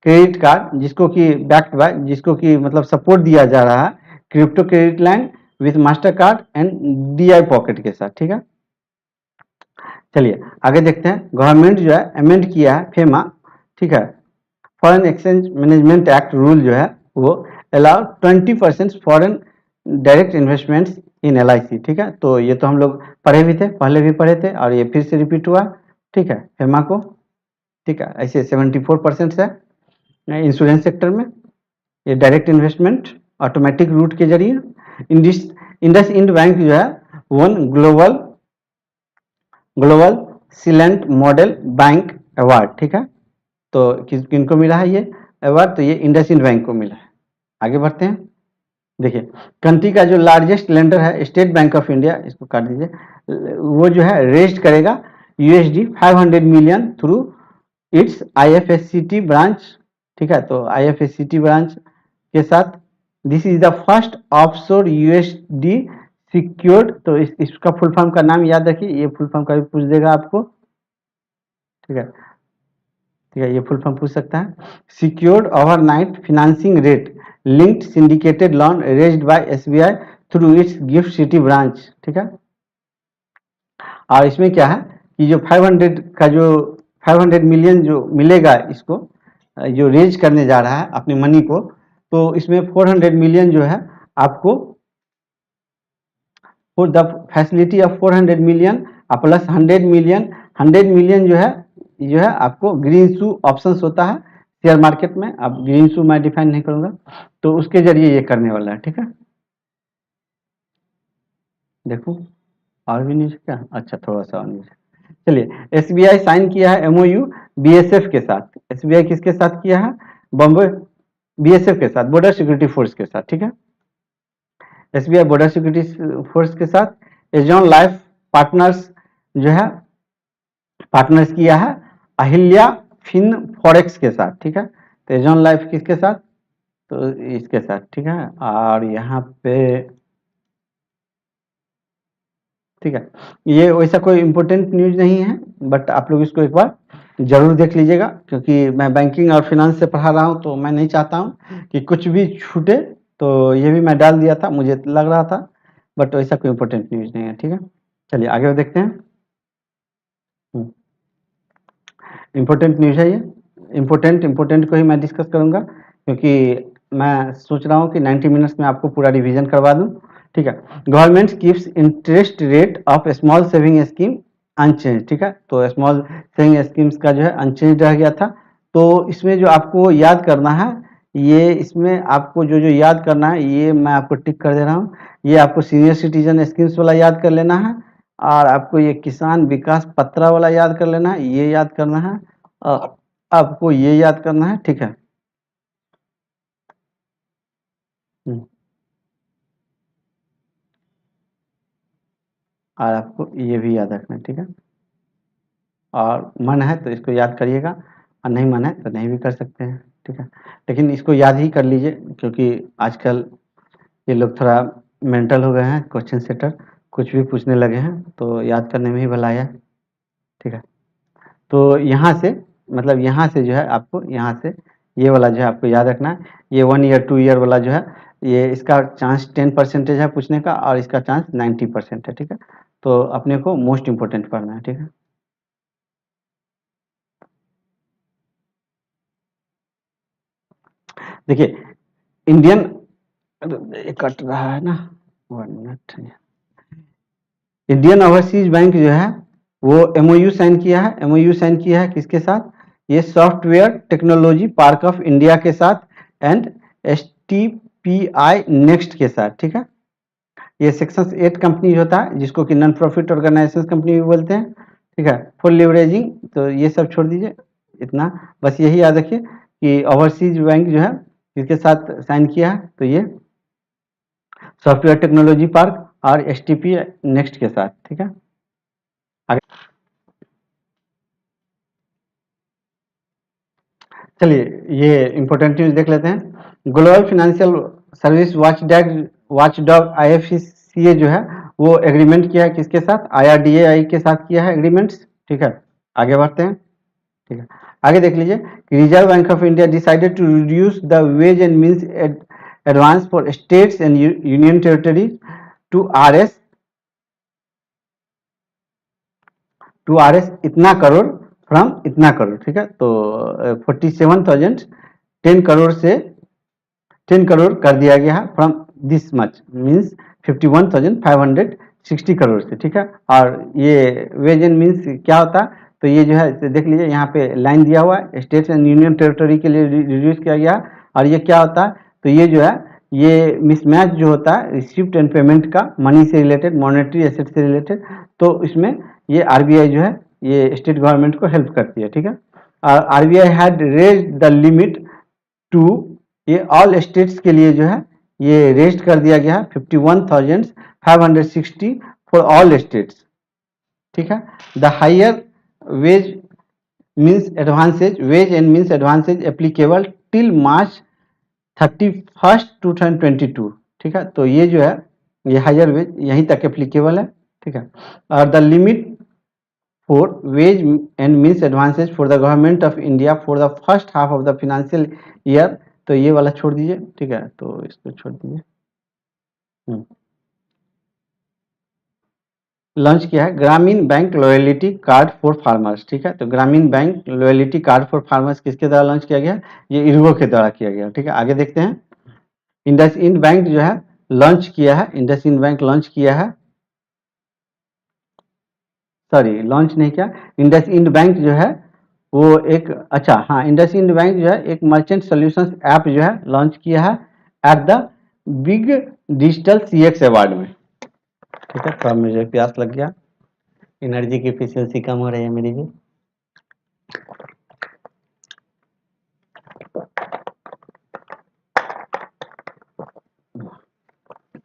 क्रेडिट कार्ड जिसको कि बैक्ड बाय, जिसको कि मतलब सपोर्ट दिया जा रहा है crypto credit line with master card and DI pocket के साथ, ठीक है। चलिए आगे देखते हैं। गवर्नमेंट जो है अमेंड किया है फेमा, ठीक है। Foreign exchange management act rule जो है वो allow 20% foreign direct investments in LIC, ठीक है। तो ये तो हम लोग पढ़े भी थे, पहले भी पढ़े थे और ये फिर से रिपीट हुआ, ठीक है, फेमा को, ठीक है। ऐसे 74% है इंश्योरेंस सेक्टर में ये डायरेक्ट इन्वेस्टमेंट ऑटोमेटिक रूट के जरिए। इंडस इंडस इंड बैंक जो है one global silent model bank award, ठीक है। तो किनको मिला है ये अवार्ड? तो ये इंडसइंड बैंक को मिला है। आगे बढ़ते हैं। देखिए, कंट्री का जो लार्जेस्ट लेंडर है स्टेट बैंक ऑफ इंडिया, इसको काट दीजिए, वो जो है रेज करेगा USD 500 million through it's IFSCT branch, ठीक है। तो IFSCT ब्रांच के साथ this is the first offshore USD secured. तो इसका फुल फॉर्म का नाम याद रखिए, ये फुल फॉर्म का भी पूछ देगा आपको, ठीक है, ठीक है। ये फुल फॉर्म पूछ सकता है। Secured overnight financing rate linked syndicated loan raised bye SBI through it's gift city branch, ठीक है। और इसमें क्या है कि जो 500 का जो 500 मिलियन जो मिलेगा इसको, जो रेज करने जा रहा है अपने मनी को, तो इसमें 400 मिलियन जो है आपको for the facility of 400 million plus 100 million जो है आपको ग्रीन शू ऑप्शंस होता है शेयर मार्केट में। अब ग्रीन शू मैं डिफाइन नहीं करूंगा, तो उसके जरिए ये करने वाला है, ठीक है। देखो और भी न्यूज क्या? अच्छा, थोड़ा सा और न्यूज। चलिए, SBI साइन किया है MOU BSF के साथ। SBI किसके साथ किया है? बॉम्बे BSF के साथ, बॉर्डर सिक्योरिटी फोर्स के साथ, ठीक है। SBI बॉर्डर सिक्योरिटी फोर्स के साथ एजॉन लाइफ पार्टनर्स जो है पार्टनर्स किया है अहिल्या फिन फॉरेक्स के साथ, ठीक है। तो एजॉन लाइफ किसके साथ? तो इसके साथ, ठीक है। और यहाँ पे ठीक है, ये वैसा कोई इम्पोर्टेंट न्यूज नहीं है, बट आप लोग इसको एक बार जरूर देख लीजिएगा, क्योंकि मैं बैंकिंग और फिनेंस से पढ़ा रहा हूँ, तो मैं नहीं चाहता हूँ कि कुछ भी छूटे। तो ये भी मैं डाल दिया था, मुझे लग रहा था, बट वैसा कोई इम्पोर्टेंट न्यूज नहीं है, ठीक है। चलिए आगे देखते हैं। इम्पोर्टेंट न्यूज है ये, इम्पोर्टेंट को ही मैं डिस्कस करूंगा, क्योंकि मैं सोच रहा हूँ कि 90 मिनट्स में आपको पूरा रिवीजन करवा दूं, ठीक है। Government keeps interest rate of small saving scheme unchange, ठीक है। तो स्मॉल सेविंग स्कीम्स का जो है अनचेंज रह गया था। तो इसमें जो आपको याद करना है, ये इसमें आपको जो जो याद करना है ये मैं आपको टिक कर दे रहा हूँ। ये आपको सीनियर सिटीजन स्कीम्स वाला याद कर लेना है, और आपको ये किसान विकास पत्रा वाला याद कर लेना है, ये याद करना है, और आपको ये याद करना है, ठीक है। हम्म, और आपको ये भी याद रखना है, ठीक है। और मन है तो इसको याद करिएगा, और नहीं मन है तो नहीं भी कर सकते हैं, ठीक है। लेकिन इसको याद ही कर लीजिए, क्योंकि आजकल ये लोग थोड़ा मेंटल हो गए हैं, क्वेश्चन सेटर कुछ भी पूछने लगे हैं, तो याद करने में ही भलाई है। ठीक है, तो यहाँ से मतलब यहाँ से जो है आपको यहाँ से ये वाला जो है आपको याद रखना है। ये 1 ईयर 2 ईयर वाला जो है, ये इसका चांस 10% है पूछने का, और इसका चांस 90% है। ठीक है, तो अपने को मोस्ट इम्पोर्टेंट पढ़ना है। ठीक है, देखिए इंडियन, ये कट रहा है ना, 1 मिनट। इंडियन ओवरसीज बैंक जो है वो एमओयू साइन किया है। एमओयू साइन किया है किसके साथ? ये software technology park of India के साथ एंड एसटीपीआई नेक्स्ट के साथ। ठीक है, ये सेक्शन 8 कंपनी होता है, जिसको कि नॉन प्रॉफिट ऑर्गेनाइजेशन कंपनी भी बोलते हैं। ठीक है, फुल लिवरेजिंग, तो ये सब छोड़ दीजिए, इतना बस यही याद रखिए कि ओवरसीज बैंक जो है किसके साथ साइन किया है, तो ये सॉफ्टवेयर टेक्नोलॉजी पार्क और एसटीपी नेक्स्ट के साथ। ठीक है, आगे चलिए ये इंपॉर्टेंट न्यूज देख लेते हैं। ग्लोबल फाइनेंशियल सर्विस वॉचडॉग आईएफसीसीए जो है वो एग्रीमेंट किया है किसके साथ? आईआरडीएआई के साथ किया है एग्रीमेंट्स। ठीक है, आगे बढ़ते हैं। ठीक है, आगे देख लीजिए कि reserve bank of India decided to reduce the ways and means advance for states and union territories to RS इतना करोड़ फ्रॉम इतना करोड़। ठीक है, तो 47,000 10 करोड़ से 10 करोड़ कर दिया गया है from this much, means 51,560 crore से। ठीक है, और ये वेज एंड मीन्स क्या होता है, तो ये जो है देख लीजिए यहाँ पे लाइन दिया हुआ है, स्टेट्स एंड यूनियन टेरिटरी के लिए रिड्यूस किया गया। और ये क्या होता है, तो ये जो है ये मिसमैच जो होता है रिसिप्ट एंड पेमेंट का, मनी से रिलेटेड, मॉनेटरी एसेट से रिलेटेड, तो इसमें ये आरबीआई जो है ये स्टेट गवर्नमेंट को हेल्प करती है। ठीक है, और RBI had raise the limit to, ये ऑल स्टेट्स के लिए जो है ये रेस्ट कर दिया गया है 51,560 फॉर ऑल स्टेट्स। ठीक है, the higher ways means advances, ways and means advances applicable till March 31 2022। ठीक है, तो ये जो है ये हायर वेज यहीं तक एप्लीकेबल है। ठीक है, और the limit for ways and means advances for the government of India for the first half of the financial year, तो ये वाला छोड़ दीजिए। ठीक है, तो इसको छोड़ दीजिए। लॉन्च किया है ग्रामीण bank loyalty card for farmers. ठीक है, तो ग्रामीण bank loyalty card for farmers किसके द्वारा लॉन्च किया गया? ये इरगो के द्वारा किया गया। ठीक है, आगे देखते हैं। इंडसइंड बैंक जो है लॉन्च किया है, इंडसइंड बैंक लॉन्च किया है, सॉरी लॉन्च नहीं किया, इंडसइंड बैंक जो है वो एक, अच्छा हाँ, इंडसइंड बैंक जो है एक मर्चेंट सॉल्यूशंस ऐप जो है लॉन्च किया है at the big digital CX award में। ठीक है, तो मुझे प्यास लग गया, एनर्जी की एफिशिएंसी कम हो रही है मेरी भी।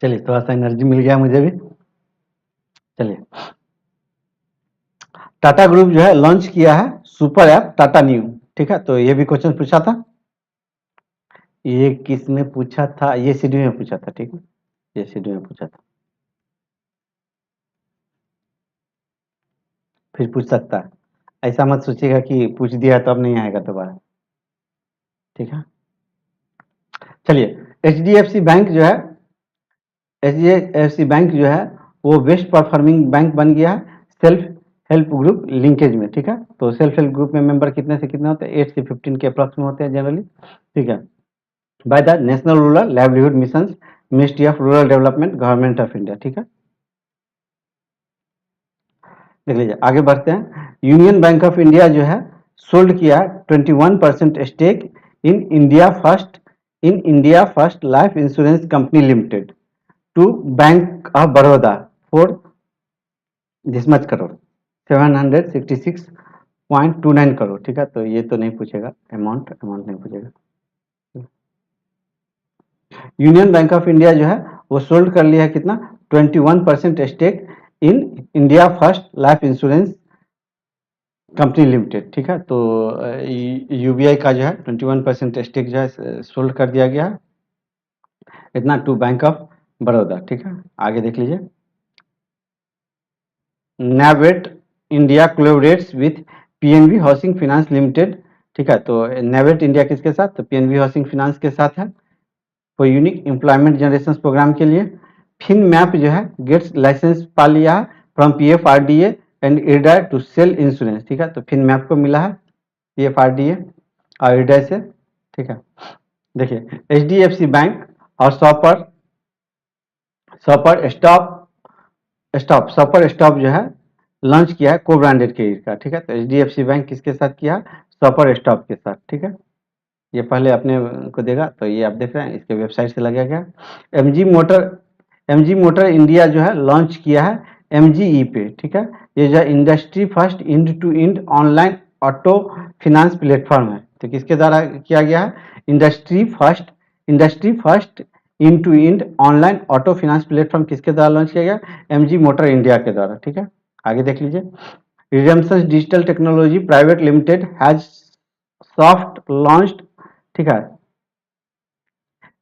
चलिए थोड़ा सा एनर्जी मिल गया मुझे भी। चलिए, टाटा ग्रुप जो है लॉन्च किया है सुपर ऐप टाटा न्यू। ठीक है, तो ये भी क्वेश्चन पूछा था, ये किस में पूछा था? ये सीडी में पूछा था। ठीक है, ये सीडी में पूछा था, फिर पूछ सकता है, ऐसा मत सोचिएगा कि पूछ दिया तो अब नहीं आएगा दोबारा। ठीक है, चलिए एचडीएफसी बैंक जो है, एचडीएफसी बैंक जो है वो बेस्ट परफॉर्मिंग बैंक बन गया है सेल्फ हेल्प ग्रुप लिंकेज में। ठीक है, तो सेल्फ हेल्प ग्रुप में मेंबर कितने से कितने होते हैं? 8 से 15 के अप्रॉक्स में होते हैं जनरली। ठीक है, by the national rural livelihood mission, ministry of rural development, government of India. ठीक है, देख लीजिए आगे बढ़ते हैं। यूनियन बैंक ऑफ इंडिया जो है सोल्ड किया 21% stake in India first life insurance company limited to bank of Baroda for this much crore, 766.29 crore. ठीक है, तो ये तो नहीं पूछेगा, अमाउंट नहीं पूछेगा। यूनियन बैंक ऑफ इंडिया जो है वो सोल्ड कर लिया है कितना? 21% stake in India first life insurance company limited, ठीक है। तो यूबीआई का जो है 21% स्टेक जो है सोल्ड कर दिया गया है, इतना टू बैंक ऑफ बड़ौदा, ठीक है। आगे देख लीजिए, नैवेट India collaborates with PNB housing finance limited, ठीक है। तो नैवेट इंडिया किसके साथ, तो पीएनबी हाउसिंग फाइनेंस के साथ है, for unique employment generation programme के लिए। फिन मैप जो है गेट्स लाइसेंस पा लिया है from PFRDA and IRDA to sell insurance, ठीक है। तो फिन मैप को मिला है पीएफआरडीए और इरडा से, ठीक है। देखिए एचडीएफसी बैंक और सॉपर स्टॉप जो है लॉन्च किया है को ब्रांडेड क्रेडिट कार्ड, ठीक है। तो एचडीएफसी बैंक किसके साथ किया, सॉपर स्टॉप के साथ, ठीक है। ये पहले अपने को देगा, तो ये आप देख रहे हैं इसके वेबसाइट से लगाया गया। एमजी मोटर इंडिया जो है लॉन्च किया है एमजी पे, ठीक है। ये जो है industry first end to end online auto finance platform है। तो किसके द्वारा किया गया है, industry first end to end online auto finance platform किसके द्वारा लॉन्च किया गया, एमजी मोटर इंडिया के द्वारा, ठीक है। आगे देख लीजिए, redemption digital technology private limited has soft launched, ठीक है।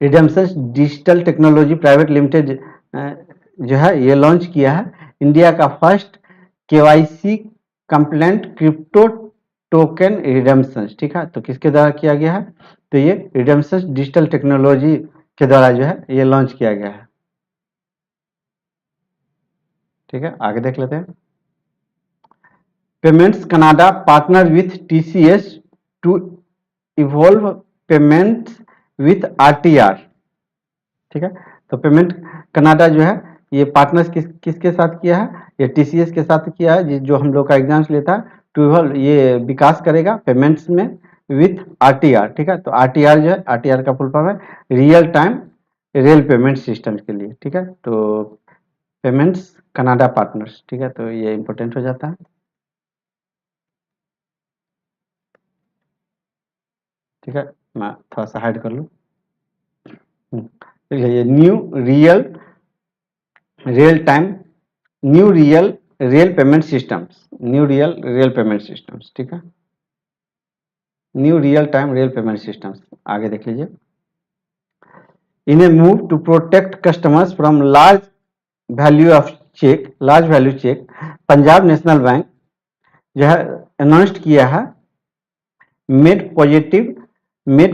Redemption digital technology private limited जो है ये लॉन्च किया है इंडिया का first KYC complaint crypto token redemption, ठीक है। तो किसके द्वारा किया गया है, तो ये रिडम्पशन डिजिटल टेक्नोलॉजी के द्वारा जो है ये लॉन्च किया गया है, ठीक है। आगे देख लेते हैं, payments Canada partner with TCS to evolve payments with RTR, ठीक है। तो पेमेंट कनाडा जो है ये पार्टनर्स किसके साथ किया है, ये टीसीएस के साथ किया है, जो हम लोग का एग्जाम्स लेता है टू ये विकास करेगा पेमेंट्स में विथ आरटीआर, ठीक है। तो आरटीआर जो है, आरटीआर का फुल फॉर्म है real time rail payment system के लिए, ठीक है। तो पेमेंट्स कनाडा पार्टनर्स, ठीक है। तो ये इंपॉर्टेंट हो जाता है, ठीक है। मैं थोड़ा सा हाइड कर लूँ, ये new real real time new real payment systems, ठीक है। New real time real payment systems, आगे देख लीजिए, in a move to protect customers from large value cheque, Punjab national bank जो है अनाउंस्ड किया है made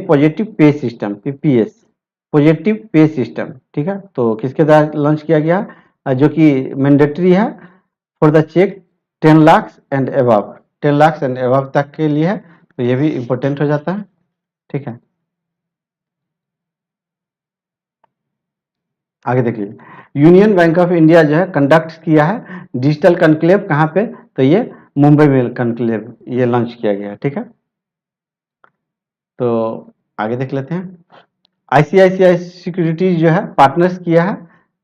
positive pay system, PPS, positive pay system, ठीक है। तो किसके द्वारा लॉन्च किया गया, जो कि मैंडेटरी है for the cheque 10 lakh and above तक के लिए है। तो ये भी इम्पोर्टेंट हो जाता है, ठीक है। आगे देख लीजिए, यूनियन बैंक ऑफ इंडिया जो है कंडक्ट किया है डिजिटल कनक्लेव, कहाँ पे, तो ये मुंबई में कनक्लेव ये लॉन्च किया गया है, ठीक है। तो आगे देख लेते हैं, आईसीआईसीआई सिक्योरिटीज जो है पार्टनर्स किया है,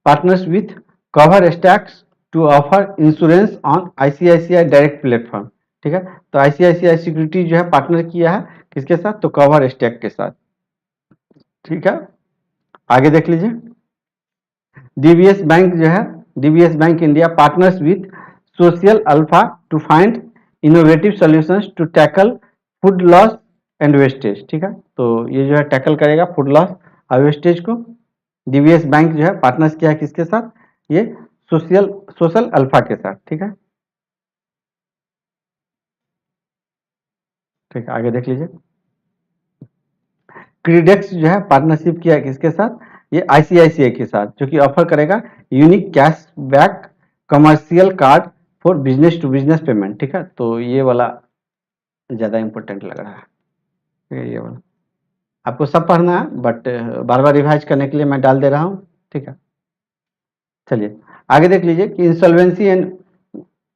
partners with cover stacks to offer insurance on ICICI direct platform, ठीक है। तो आईसीआईसीआई सिक्योरिटी जो है पार्टनर किया है किसके साथ, तो कवर स्टैक के साथ, ठीक है। आगे देख लीजिए, डीबीएस बैंक जो है, DBS bank India partners with social alpha to find innovative solutions to tackle food loss and wastage, ठीक है। तो ये जो है टैकल करेगा फूड लॉस और वेस्टेज को। डीबीएस बैंक जो है पार्टनर्स किया है किसके साथ, ये सोशल सोशल अल्फा के साथ, ठीक है। ठीक है, आगे देख लीजिए, क्रीडेक्स जो है पार्टनरशिप किया है किसके साथ, ये आईसीआईसीआई के साथ, जो कि ऑफर करेगा unique cashback commercial card for business to business payment, ठीक है। तो ये वाला ज़्यादा इंपॉर्टेंट लग रहा है, ठीक है। ये वाला आपको सब पढ़ना है, बट बार बार रिवाइज करने के लिए मैं डाल दे रहा हूँ, ठीक है। चलिए आगे देख लीजिए कि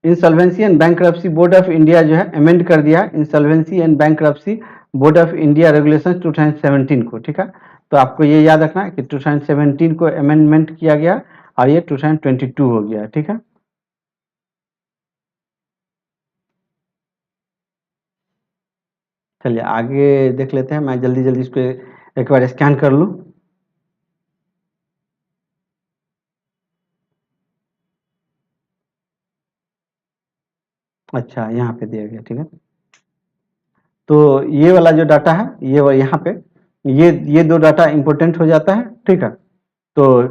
insolvency and bankruptcy board of India जो है अमेंड कर दिया insolvency and bankruptcy board of India regulation 2017 को, ठीक है। तो आपको ये याद रखना है कि 2017 को अमेंडमेंट किया गया और ये 2022 हो गया, ठीक है। चलिए आगे देख लेते हैं, मैं जल्दी जल्दी इसको एक बार स्कैन कर लूँ। अच्छा, यहाँ पे दिया गया, ठीक है। तो ये वाला जो डाटा है, यहाँ पे ये दो डाटा इंपॉर्टेंट हो जाता है, ठीक है। तो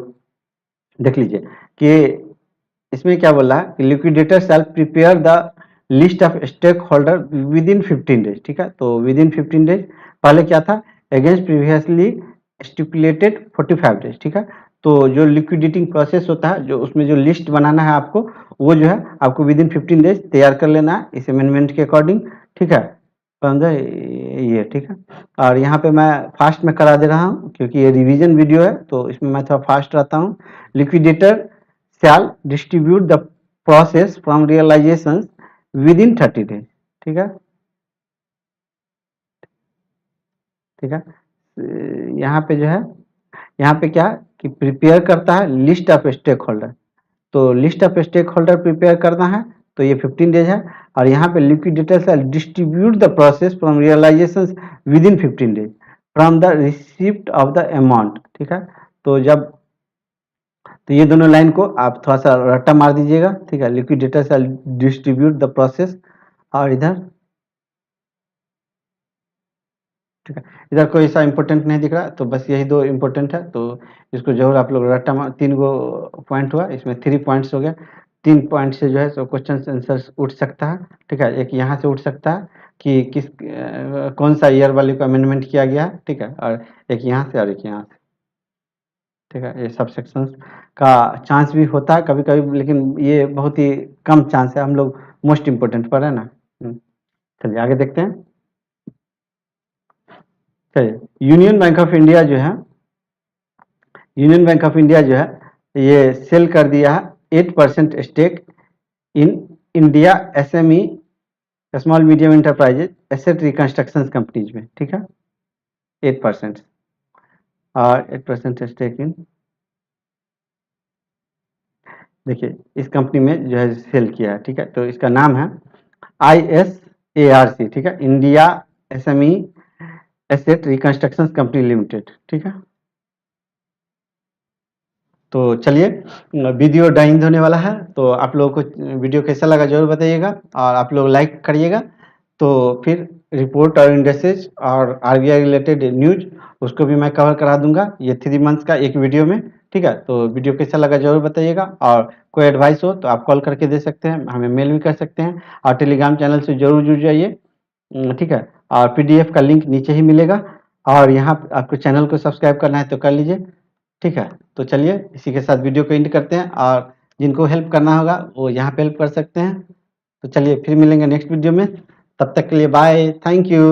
देख लीजिए कि इसमें क्या बोल रहा है कि liquidator shall prepare the list of stakeholder within 15 days, ठीक है। तो विद इन 15 डेज पहले क्या था, अगेंस्ट प्रीवियसली स्टिपुलेटेड 45 डेज, ठीक है। तो जो लिक्विडेटिंग प्रोसेस होता है, जो उसमें जो लिस्ट बनाना है आपको, वो जो है आपको विद इन 15 डेज तैयार कर लेना है इस अमेंडमेंट के अकॉर्डिंग, ठीक है। समझे ये, ठीक है। और यहाँ पे मैं फास्ट में करा दे रहा हूँ क्योंकि ये रिवीजन वीडियो है, तो इसमें मैं थोड़ा फास्ट रहता हूँ। Liquidator shall distribute the process from realization within 30 days, ठीक है, ठीक है। यहाँ पे जो है, यहाँ पे क्या कि प्रिपेयर करता है लिस्ट ऑफ स्टेक होल्डर, तो list of stakeholder prepare करना है, तो ये 15 डेज है। और यहाँ पे liquidator shall distribute the process from realisation within 15 days from the receipt of the amount, ठीक है। तो जब, तो ये दोनों लाइन को आप थोड़ा सा रट्टा मार दीजिएगा, ठीक है। Liquidator shall distribute the process, और इधर, ठीक है, इधर कोई ऐसा इंपॉर्टेंट नहीं दिख रहा, तो बस यही दो इंपॉर्टेंट है, तो इसको जरूर आप लोग रट्टा मार, 3 गो पॉइंट हुआ, इसमें 3 पॉइंट्स हो गया। 3 पॉइंट से जो है सो क्वेश्चन आंसर उठ सकता है, ठीक है। एक यहाँ से उठ सकता है कि कौन सा ईयर वाले को अमेंडमेंट किया गया है, ठीक है, और एक यहाँ से और एक यहाँ से, ठीक है। ये सब सेक्शंस का चांस भी होता है कभी कभी, लेकिन ये बहुत ही कम चांस है, हम लोग मोस्ट इम्पोर्टेंट पर है ना। चलिए आगे देखते हैं। चलिए, यूनियन बैंक ऑफ इंडिया जो है, यूनियन बैंक ऑफ इंडिया जो है ये सेल कर दिया है 8% stake in India SME small medium enterprises asset reconstruction companies में, ठीक है। 8%, और 8% स्टेक इन, देखिए इस कंपनी में जो है सेल किया है, ठीक है। तो इसका नाम है ISARC, ठीक है, India SME asset reconstruction company limited, ठीक है। तो चलिए, वीडियो डाइंग होने वाला है, तो आप लोगों को वीडियो कैसा लगा जरूर बताइएगा, और आप लोग लाइक करिएगा। तो फिर रिपोर्ट और इंडेक्सेस और आरबीआई रिलेटेड न्यूज, उसको भी मैं कवर करा दूंगा ये 3 मंथ्स का एक वीडियो में, ठीक है। तो वीडियो कैसा लगा जरूर बताइएगा, और कोई एडवाइस हो तो आप कॉल करके दे सकते हैं, हमें मेल भी कर सकते हैं, और टेलीग्राम चैनल से जरूर जुड़ जाइए, ठीक है। और पीडीएफ का लिंक नीचे ही मिलेगा, और यहाँ आपको चैनल को सब्सक्राइब करना है तो कर लीजिए, ठीक है। तो चलिए इसी के साथ वीडियो को एंड करते हैं, और जिनको हेल्प करना होगा वो यहाँ पे हेल्प कर सकते हैं। तो चलिए फिर मिलेंगे नेक्स्ट वीडियो में, तब तक के लिए बाय, थैंक यू।